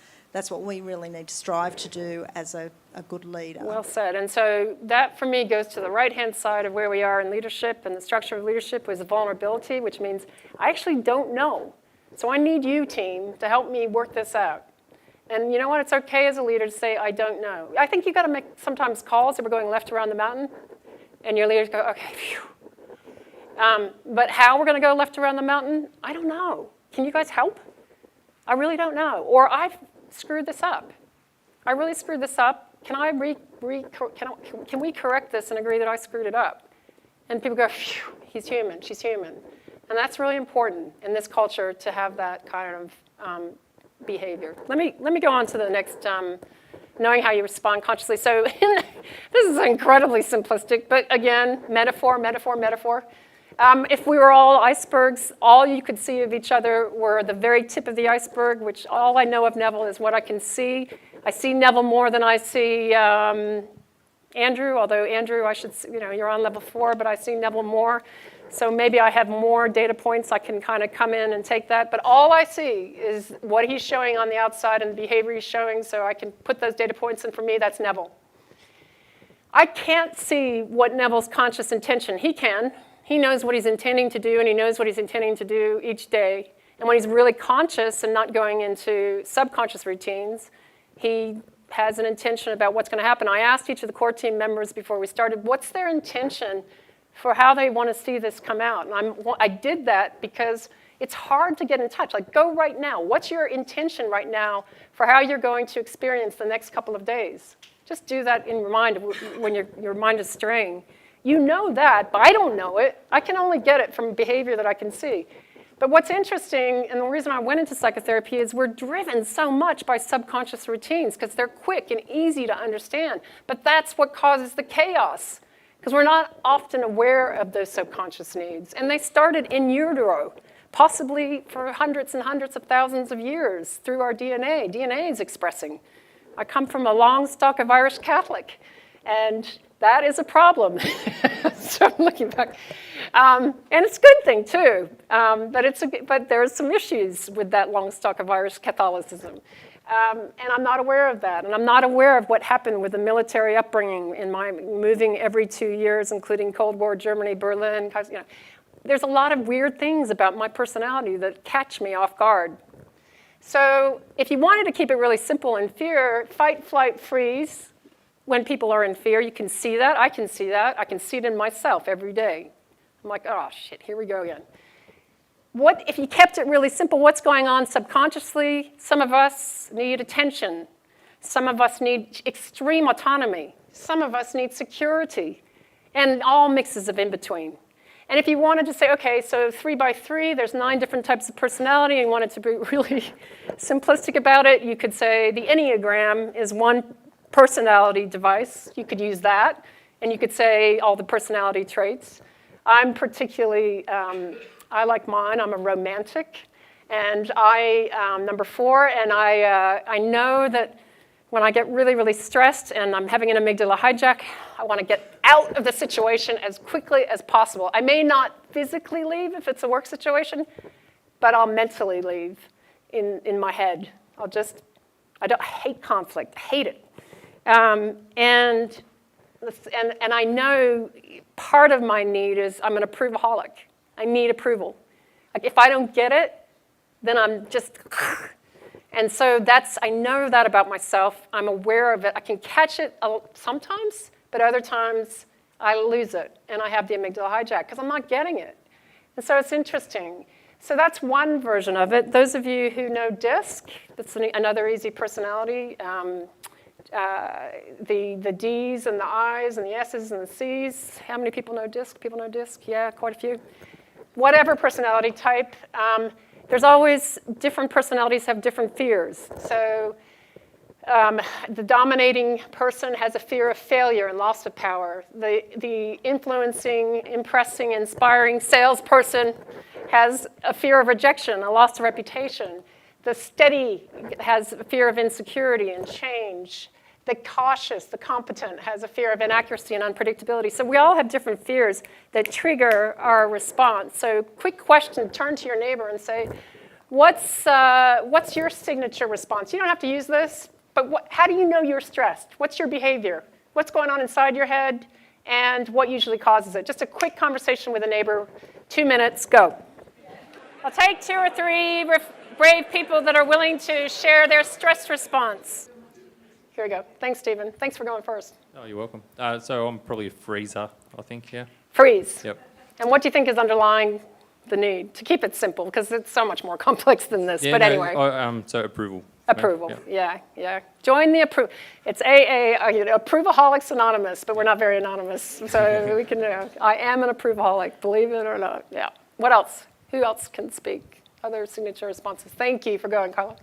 what we really need to strive to do as a good leader. Well said. And so that, for me, goes to the right-hand side of where we are in leadership, and the structure of leadership was vulnerability, which means I actually don't know. So I need you, team, to help me work this out. And you know what? It's okay as a leader to say, I don't know. I think you've got to make sometimes calls if we're going left around the mountain, and your leaders go, okay, phew. But how we're going to go left around the mountain, I don't know. Can you guys help? I really don't know. Or I've screwed this up. I really screwed this up. Can we correct this and agree that I screwed it up? And people go, phew, he's human, she's human. And that's really important in this culture to have that kind of behavior. Let me go on to the next, knowing how you respond consciously. So this is incredibly simplistic, but again, metaphor. If we were all icebergs, all you could see of each other were the very tip of the iceberg, which all I know of Neville is what I can see. I see Neville more than I see Andrew, although Andrew, you're on level 4, but I see Neville more. So maybe I have more data points. I can kind of come in and take that. But all I see is what he's showing on the outside and the behavior he's showing, so I can put those data points in. For me, that's Neville. I can't see what Neville's conscious intention. He can. He knows what he's intending to do, and he knows what he's intending to do each day. And when he's really conscious and not going into subconscious routines, he has an intention about what's going to happen. I asked each of the core team members before we started, what's their intention for how they want to see this come out? And I did that because it's hard to get in touch. Like, go right now. What's your intention right now for how you're going to experience the next couple of days? Just do that in your mind when your mind is straying. You know that, but I don't know it. I can only get it from behavior that I can see. But what's interesting, and the reason I went into psychotherapy, is we're driven so much by subconscious routines because they're quick and easy to understand. But that's what causes the chaos, because we're not often aware of those subconscious needs. And they started in utero, possibly for hundreds and hundreds of thousands of years through our DNA. DNA is expressing. I come from a long stock of Irish Catholic, and that is a problem. So I'm looking back. And it's a good thing, too. But there's some issues with that long stock of Irish Catholicism. And I'm not aware of that. And I'm not aware of what happened with the military upbringing in my moving every 2 years, including Cold War Germany, Berlin. There's a lot of weird things about my personality that catch me off guard. So if you wanted to keep it really simple in fear, fight, flight, freeze, when people are in fear, you can see that. I can see that. I can see it in myself every day. I'm like, oh, shit, here we go again. What if you kept it really simple? What's going on subconsciously? Some of us need attention. Some of us need extreme autonomy. Some of us need security, and all mixes of in between. And if you wanted to say, okay, so 3 by 3, there's 9 different types of personality, and you wanted to be really simplistic about it, you could say the Enneagram is one personality device. You could use that, and you could say all the personality traits. I'm particularly, I like mine, I'm a romantic, and I'm number 4, and I know that when I get really, really stressed and I'm having an amygdala hijack, I want to get out of the situation as quickly as possible. I may not physically leave if it's a work situation, but I'll mentally leave in my head. I hate conflict, hate it. And I know part of my need is I'm an approval-holic. I need approval. Like if I don't get it, then I'm just, and so I know that about myself. I'm aware of it. I can catch it sometimes, but other times I lose it and I have the amygdala hijack because I'm not getting it. And so it's interesting. So that's one version of it. Those of you who know DISC, that's another easy personality. The D's and the I's and the S's and the C's. How many people know DISC? People know DISC? Yeah, quite a few. Whatever personality type, there's always different personalities have different fears. So the dominating person has a fear of failure and loss of power. The influencing, impressing, inspiring salesperson has a fear of rejection, a loss of reputation. The steady has a fear of insecurity and change. The cautious, the competent, has a fear of inaccuracy and unpredictability. So we all have different fears that trigger our response. So quick question, turn to your neighbor and say, what's your signature response? You don't have to use this, but how do you know you're stressed? What's your behavior? What's going on inside your head? And what usually causes it? Just a quick conversation with a neighbor, 2 minutes, go. I'll take 2 or 3 brave people that are willing to share their stress response. Here we go. Thanks, Stephen. Thanks for going first. Oh, you're welcome. So I'm probably a freezer, I think, yeah. Freeze. Yep. And what do you think is underlying the need? To keep it simple, because it's so much more complex than this. Yeah, but no, anyway. So approval. Approval. Yeah. Yeah. Join the approval. It's AA, Approvalholics Anonymous, but we're not very anonymous. So we can, I am an approvalholic, believe it or not. Yeah. What else? Who else can speak? Other signature responses. Thank you for going, Carla.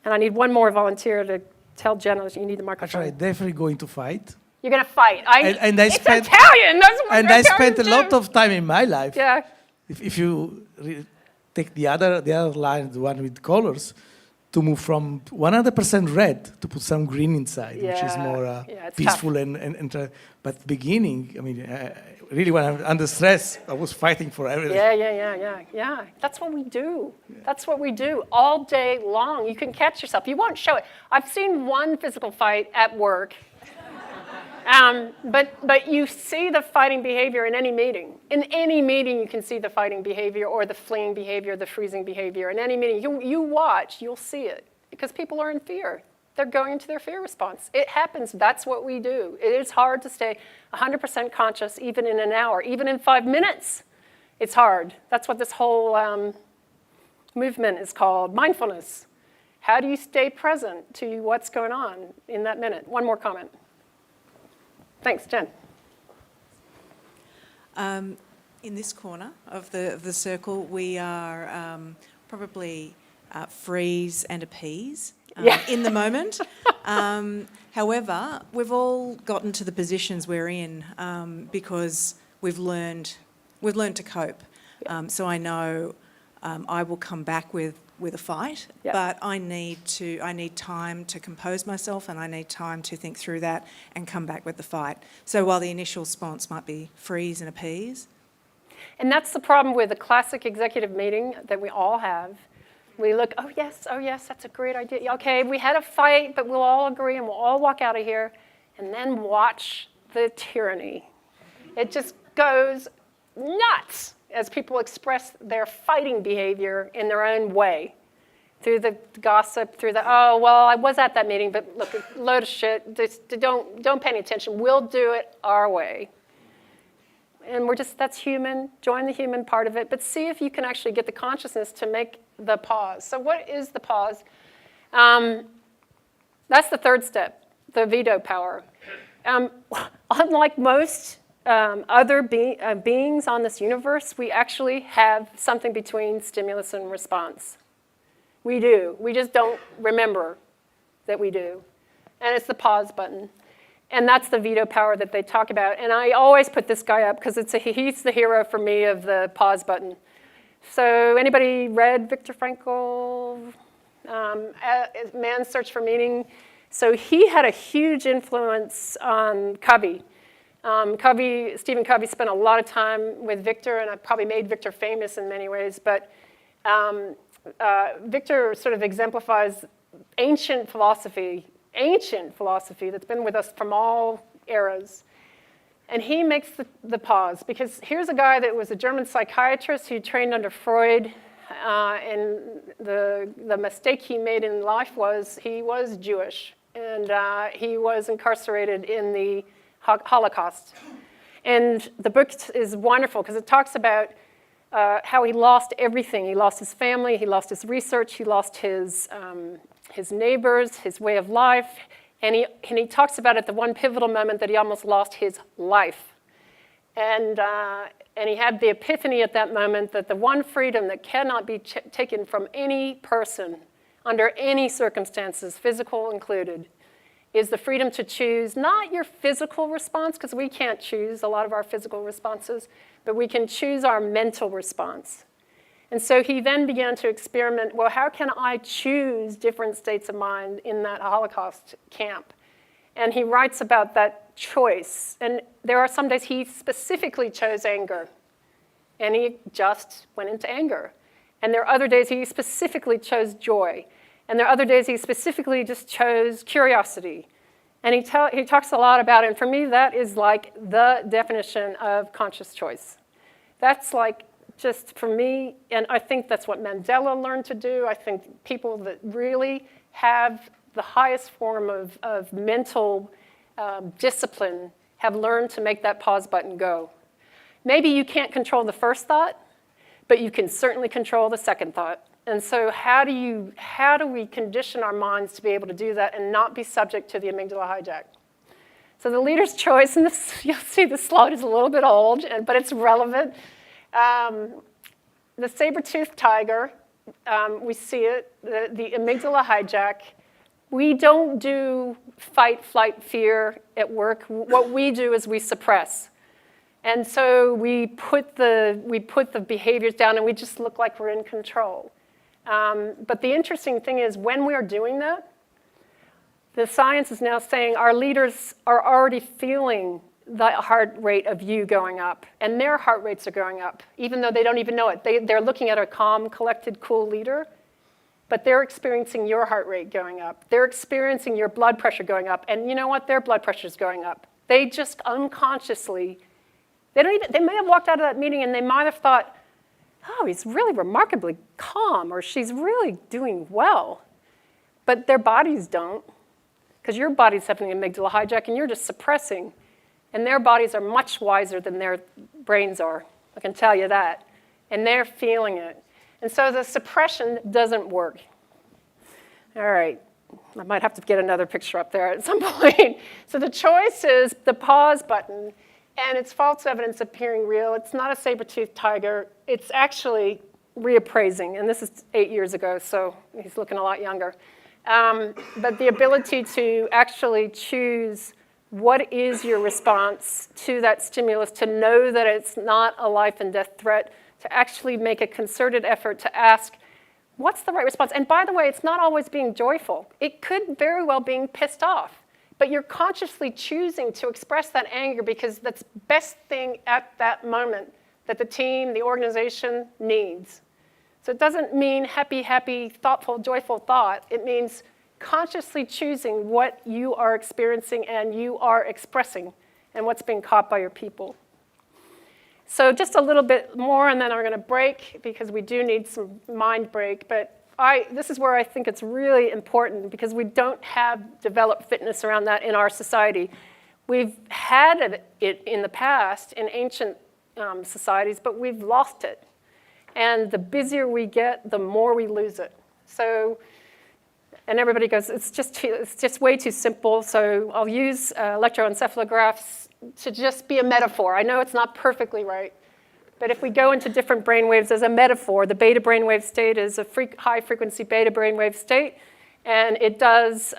And I need one more volunteer to tell Jenna you need the microphone. Actually, I'm definitely going to fight. You're going to fight. It's Italian. That's what I spent a lot of time in my life. Yeah. If you take the other line, the one with colors, to move from 100% red to put some green inside, which is more peaceful and but beginning, I mean, really when I'm under stress, I was fighting for everything. Yeah. That's what we do. That's what we do all day long. You can catch yourself. You won't show it. I've seen one physical fight at work. But you see the fighting behavior in any meeting. In any meeting, you can see the fighting behavior or the fleeing behavior, the freezing behavior. In any meeting, you watch, you'll see it. Because people are in fear. They're going into their fear response. It happens. That's what we do. It is hard to stay 100% conscious even in an hour, even in 5 minutes. It's hard. That's what this whole movement is called, mindfulness. How do you stay present to what's going on in that minute? One more comment. Thanks, Jen. In this corner of the circle, we are probably freeze and appease in the moment. However, we've all gotten to the positions we're in because we've learned to cope. So I know I will come back with a fight, but I need time to compose myself, and I need time to think through that and come back with the fight. So while the initial response might be freeze and appease. And that's the problem with the classic executive meeting that we all have. We look, oh yes, that's a great idea. Okay, we had a fight, but we'll all agree and we'll all walk out of here, and then watch the tyranny. It just goes nuts. as people express their fighting behavior in their own way, through the gossip, through the, oh, well, I was at that meeting, but look, a load of shit, just don't pay any attention. We'll do it our way. And that's human. Join the human part of it, but see if you can actually get the consciousness to make the pause. So what is the pause? That's the third step, the veto power. Unlike most other beings on this universe, we actually have something between stimulus and response. We do. We just don't remember that we do. And it's the pause button. And that's the veto power that they talk about. And I always put this guy up because he's the hero for me of the pause button. So anybody read Viktor Frankl, Man's Search for Meaning? So he had a huge influence on Covey. Stephen Covey spent a lot of time with Victor, and I probably made Victor famous in many ways, but Victor sort of exemplifies ancient philosophy that's been with us from all eras. And he makes the pause, because here's a guy that was a German psychiatrist who trained under Freud, and the mistake he made in life was he was Jewish, and he was incarcerated in the Holocaust. And the book is wonderful because it talks about how he lost everything. He lost his family, he lost his research, he lost his neighbors, his way of life, and he talks about at the one pivotal moment that he almost lost his life. And he had the epiphany at that moment that the one freedom that cannot be taken from any person under any circumstances, physical included, is the freedom to choose not your physical response, because we can't choose a lot of our physical responses, but we can choose our mental response. And so he then began to experiment, well, how can I choose different states of mind in that Holocaust camp? And he writes about that choice. And there are some days he specifically chose anger, and he just went into anger. And there are other days he specifically chose joy. And there are other days he specifically just chose curiosity. And he talks a lot about it. And for me, that is like the definition of conscious choice. That's like just for me, and I think that's what Mandela learned to do. I think people that really have the highest form of mental discipline have learned to make that pause button go. Maybe you can't control the first thought, but you can certainly control the second thought. And so how do we condition our minds to be able to do that and not be subject to the amygdala hijack? So the leader's choice, and this, you'll see the slide is a little bit old, but it's relevant. The saber-toothed tiger, we see it, the amygdala hijack. We don't do fight, flight, fear at work. What we do is we suppress. And so we put the behaviors down and we just look like we're in control. But the interesting thing is when we are doing that, the science is now saying our leaders are already feeling the heart rate of you going up, and their heart rates are going up, even though they don't even know it. They're looking at a calm, collected, cool leader, but they're experiencing your heart rate going up. They're experiencing your blood pressure going up, and you know what? Their blood pressure is going up. They just unconsciously, they may have walked out of that meeting and they might have thought, oh, he's really remarkably calm, or she's really doing well. But their bodies don't, because your body's having an amygdala hijack and you're just suppressing. And their bodies are much wiser than their brains are, I can tell you that. And they're feeling it. And so the suppression doesn't work. All right, I might have to get another picture up there at some point. So the choice is the pause button, and it's false evidence appearing real. It's not a saber-toothed tiger. It's actually reappraising, and this is 8 years ago, so he's looking a lot younger. But the ability to actually choose what is your response to that stimulus, to know that it's not a life and death threat, to actually make a concerted effort to ask, what's the right response? And by the way, it's not always being joyful. It could very well being pissed off. But you're consciously choosing to express that anger because that's the best thing at that moment that the team, the organization needs. So it doesn't mean happy, happy, thoughtful, joyful thought. It means consciously choosing what you are experiencing and you are expressing and what's being caught by your people. So just a little bit more, and then I'm going to break, because we do need some mind break. But this is where I think it's really important, because we don't have developed fitness around that in our society. We've had it in the past in ancient societies, but we've lost it. And the busier we get, the more we lose it. So, and everybody goes, it's just way too simple. So I'll use electroencephalographs to just be a metaphor. I know it's not perfectly right. But if we go into different brainwaves as a metaphor, the beta brainwave state is a high-frequency beta brainwave state. And it does,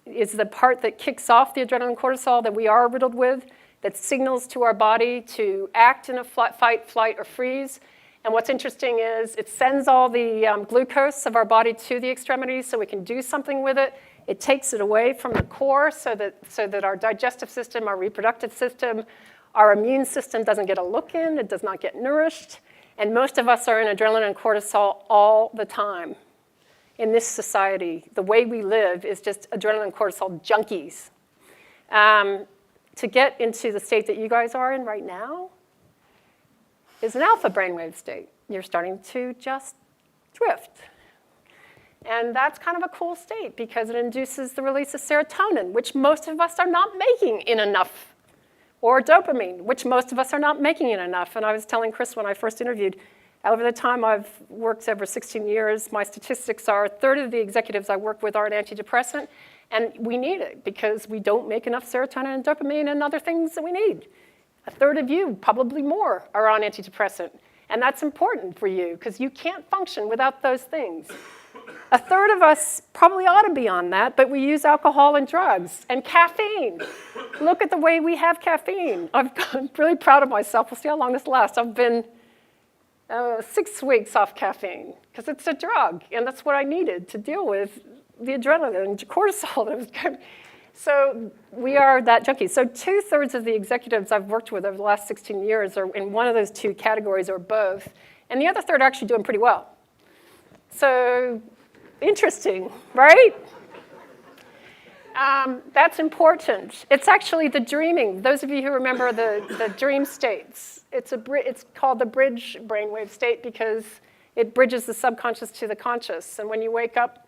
is the part that kicks off the adrenaline cortisol that we are riddled with, that signals to our body to act in a fight, flight, or freeze. And what's interesting is it sends all the glucose of our body to the extremities so we can do something with it. It takes it away from the core so that our digestive system, our reproductive system, our immune system doesn't get a look in, it does not get nourished. And most of us are in adrenaline and cortisol all the time. In this society, the way we live is just adrenaline and cortisol junkies. To get into the state that you guys are in right now is an alpha brainwave state. You're starting to just drift. And that's kind of a cool state because it induces the release of serotonin, which most of us are not making in enough, or dopamine, which most of us are not making in enough. And I was telling Chris when I first interviewed, over the time I've worked over 16 years, my statistics are a third of the executives I work with are an antidepressant, and we need it because we don't make enough serotonin and dopamine and other things that we need. A third of you, probably more, are on antidepressant. And that's important for you because you can't function without those things. A third of us probably ought to be on that, but we use alcohol and drugs and caffeine. Look at the way we have caffeine. I'm really proud of myself. We'll see how long this lasts. I've been 6 weeks off caffeine because it's a drug, and that's what I needed to deal with the adrenaline and cortisol that was coming. So we are that junkies. So 2/3 of the executives I've worked with over the last 16 years are in one of those two categories or both, and the other third are actually doing pretty well. So interesting, right? That's important. It's actually the dreaming. Those of you who remember the dream states, it's called the bridge brainwave state because it bridges the subconscious to the conscious. And when you wake up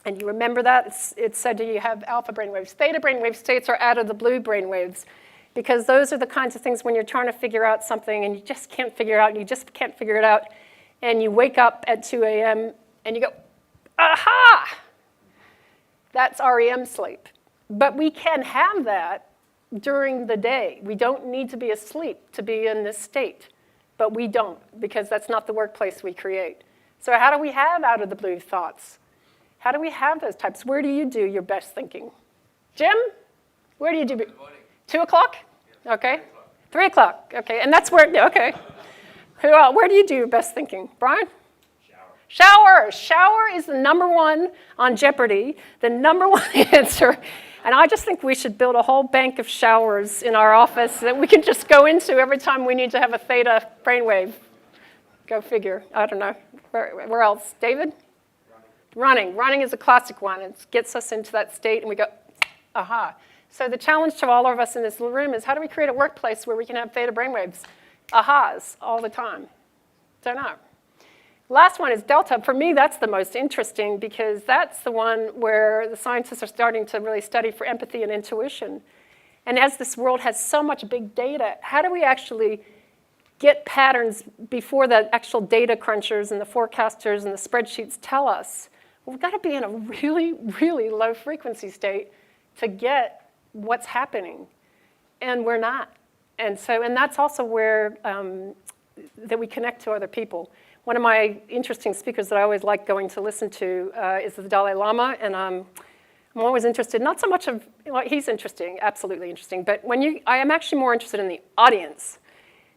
and you remember that, it's said that you have alpha brainwaves. Theta brainwave states are out of the blue brainwaves because those are the kinds of things when you're trying to figure out something and you just can't figure it out and you just can't figure it out. And you wake up at 2 a.m. and you go, aha! That's REM sleep. But we can have that during the day. We don't need to be asleep to be in this state. But we don't, because that's not the workplace we create. So how do we have out of the blue thoughts? How do we have those types? Where do you do your best thinking? Jim? Where do you do? 2 o'clock? Okay. 3 o'clock. Okay. And that's where, okay. Where do you do your best thinking? Brian? Shower. Shower is the #1 on Jeopardy, the #1 answer. And I just think we should build a whole bank of showers in our office that we can just go into every time we need to have a theta brainwave. Go figure. I don't know. Where else? David? Running. Running is a classic one. It gets us into that state and we go, aha. So the challenge to all of us in this room is how do we create a workplace where we can have theta brainwaves? Ahas all the time. Don't know. Last one is delta. For me, that's the most interesting because that's the one where the scientists are starting to really study for empathy and intuition. And as this world has so much big data, how do we actually get patterns before the actual data crunchers and the forecasters and the spreadsheets tell us? Well, we've got to be in a really, really low frequency state to get what's happening. And we're not. And that's also where that we connect to other people. One of my interesting speakers that I always like going to listen to is the Dalai Lama, and I'm always interested, not so much of, well, he's interesting, absolutely interesting, but I am actually more interested in the audience.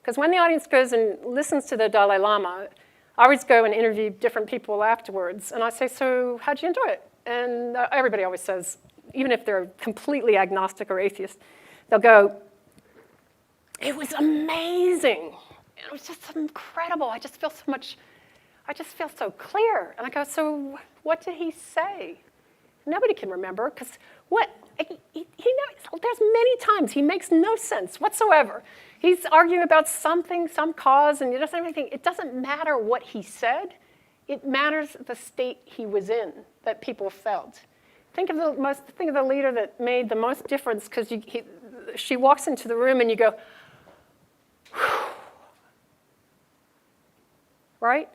Because when the audience goes and listens to the Dalai Lama, I always go and interview different people afterwards, and I say, so how'd you enjoy it? And everybody always says, even if they're completely agnostic or atheist, they'll go, it was amazing. It was just incredible. I just feel so clear. And I go, so what did he say? Nobody can remember, because There's many times he makes no sense whatsoever. He's arguing about something, some cause, and he doesn't have anything. It doesn't matter what he said. It matters the state he was in, that people felt. Think of the leader that made the most difference, because she walks into the room and you go, whew. Right?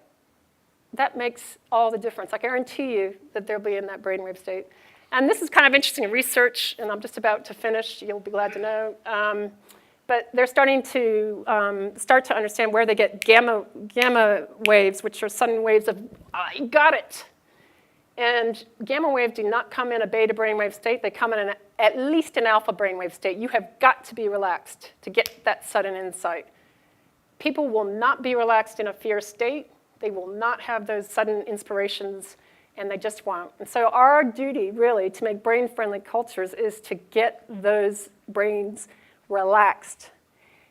That makes all the difference. I guarantee you that they'll be in that brainwave state. And this is kind of interesting research, and I'm just about to finish. You'll be glad to know. But they're starting to understand where they get gamma waves, which are sudden waves of, I got it. And gamma waves do not come in a beta brainwave state. They come in at least an alpha brainwave state. You have got to be relaxed to get that sudden insight. People will not be relaxed in a fear state. They will not have those sudden inspirations, and they just won't. And so our duty, really, to make brain-friendly cultures is to get those brains relaxed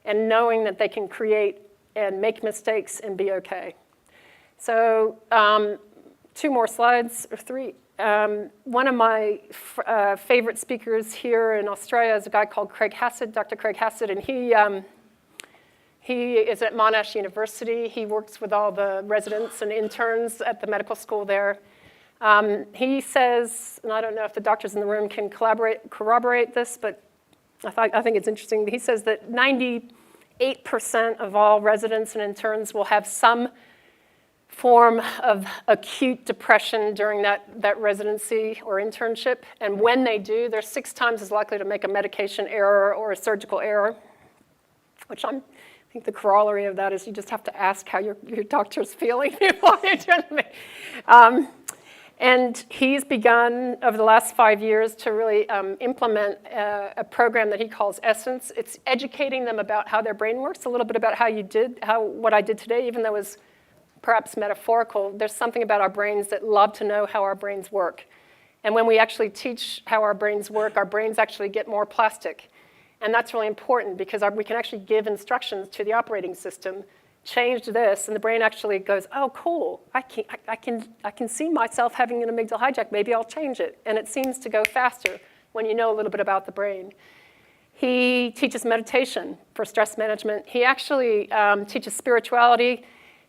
and knowing that they can create and make mistakes and be okay. So 2 more slides, or 3. One of my favorite speakers here in Australia is a guy called Craig Hassett, Dr. Craig Hassett, and he is at Monash University. He works with all the residents and interns at the medical school there. He says, and I don't know if the doctors in the room can corroborate this, but I think it's interesting. He says that 98% of all residents and interns will have some form of acute depression during that residency or internship. And when they do, they're 6 times as likely to make a medication error or a surgical error, which I think the corollary of that is you just have to ask how your doctor's feeling while you're doing it. And he's begun over the last 5 years to really implement a program that he calls Essence. It's educating them about how their brain works, a little bit about what I did today, even though it was perhaps metaphorical. There's something about our brains that love to know how our brains work. And when we actually teach how our brains work, our brains actually get more plastic. And that's really important because we can actually give instructions to the operating system, change this, and the brain actually goes, oh, cool, I can see myself having an amygdala hijack, maybe I'll change it. And it seems to go faster when you know a little bit about the brain. He teaches meditation for stress management. He actually teaches spirituality,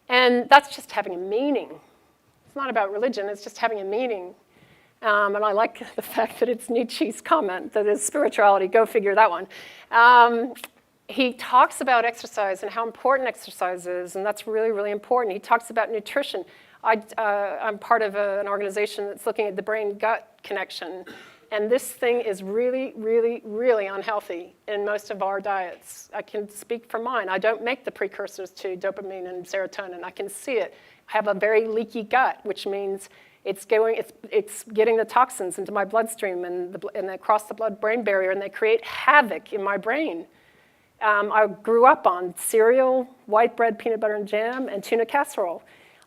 and that's just having a meaning. It's not about religion, it's just having a meaning. And I like the fact that it's Nietzsche's comment that is spirituality, go figure that one. He talks about exercise and how important exercise is, and that's really, really important. He talks about nutrition. I'm part of an organization that's looking at the brain-gut connection, and this thing is really, really, really unhealthy in most of our diets. I can speak for mine. I don't make the precursors to dopamine and serotonin. I can see it. I have a very leaky gut, which means it's getting the toxins into my bloodstream and across the blood-brain barrier, and they create havoc in my brain. I grew up on cereal, white bread, peanut butter and jam, and tuna casserole.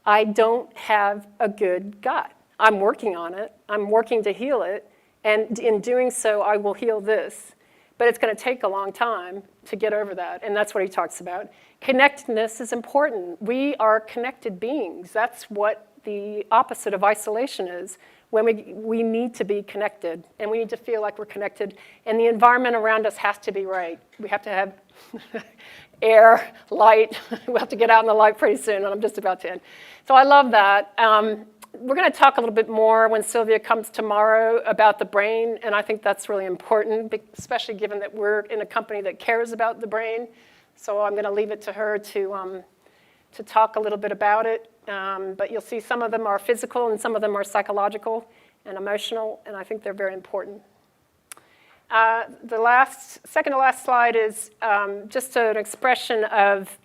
I don't have a good gut. I'm working on it. I'm working to heal it. And in doing so, I will heal this. But it's going to take a long time to get over that. And that's what he talks about. Connectedness is important. We are connected beings. That's what the opposite of isolation is. When we need to be connected, and we need to feel like we're connected, and the environment around us has to be right. We have to have air, light. We'll have to get out in the light pretty soon, and I'm just about to end. So I love that. We're going to talk a little bit more when Sylvia comes tomorrow about the brain, and I think that's really important, especially given that we're in a company that cares about the brain. So I'm going to leave it to her to talk a little bit about it. But you'll see some of them are physical and some of them are psychological and emotional, and I think they're very important. The second to last slide is just an expression of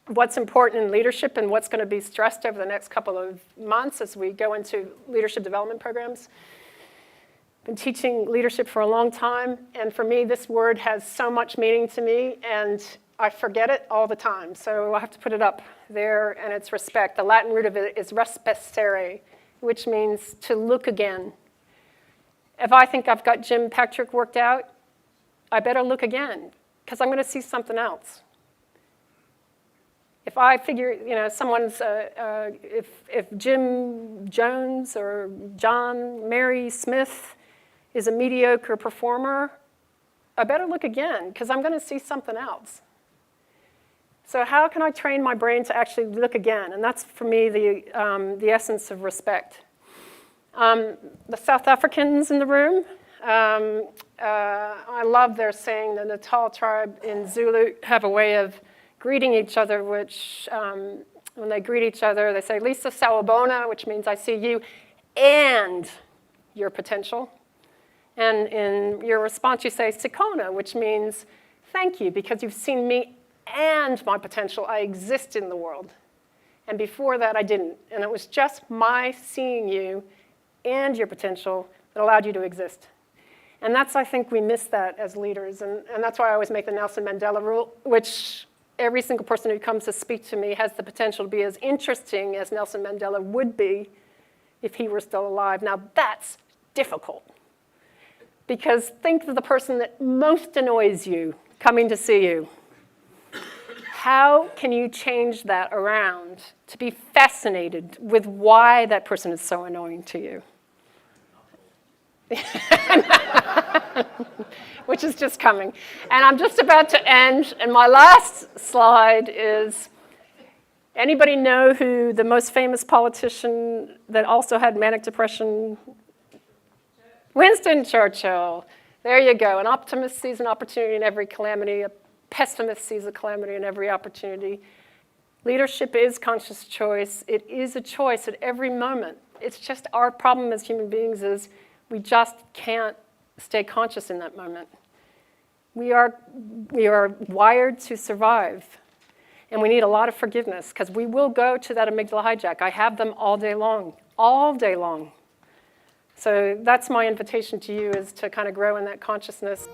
what's important in leadership and what's going to be stressed over the next couple of months as we go into leadership development programs. I've been teaching leadership for a long time, and for me, this word has so much meaning to me, and I forget it all the time, so I have to put it up there, and it's respect. The Latin root of it is respecere, which means to look again. If I think I've got Jim Patrick worked out, I better look again, because I'm going to see something else. If I figure, if Jim Jones or John Mary Smith is a mediocre performer, I better look again, because I'm going to see something else. So how can I train my brain to actually look again? And that's, for me, the essence of respect. The South Africans in the room, I love their saying. The Natal tribe in Zulu have a way of greeting each other, which when they greet each other, they say, Lisa Sawabona, which means I see you and your potential. And in your response, you say Sikona, which means thank you, because you've seen me and my potential. I exist in the world. And before that, I didn't. And it was just my seeing you and your potential that allowed you to exist. And that's, I think, we miss that as leaders. And that's why I always make the Nelson Mandela rule, which every single person who comes to speak to me has the potential to be as interesting as Nelson Mandela would be if he were still alive. Now, that's difficult. Because think of the person that most annoys you coming to see you. How can you change that around to be fascinated with why that person is so annoying to you? Which is just coming. And I'm just about to end. And my last slide is, anybody know who the most famous politician that also had manic depression? Winston Churchill. There you go. An optimist sees an opportunity in every calamity. A pessimist sees a calamity in every opportunity. Leadership is conscious choice. It is a choice at every moment. It's just our problem as human beings is we just can't stay conscious in that moment. We are wired to survive. And we need a lot of forgiveness, because we will go to that amygdala hijack. I have them all day long, all day long. So that's my invitation to you, is to kind of grow in that consciousness.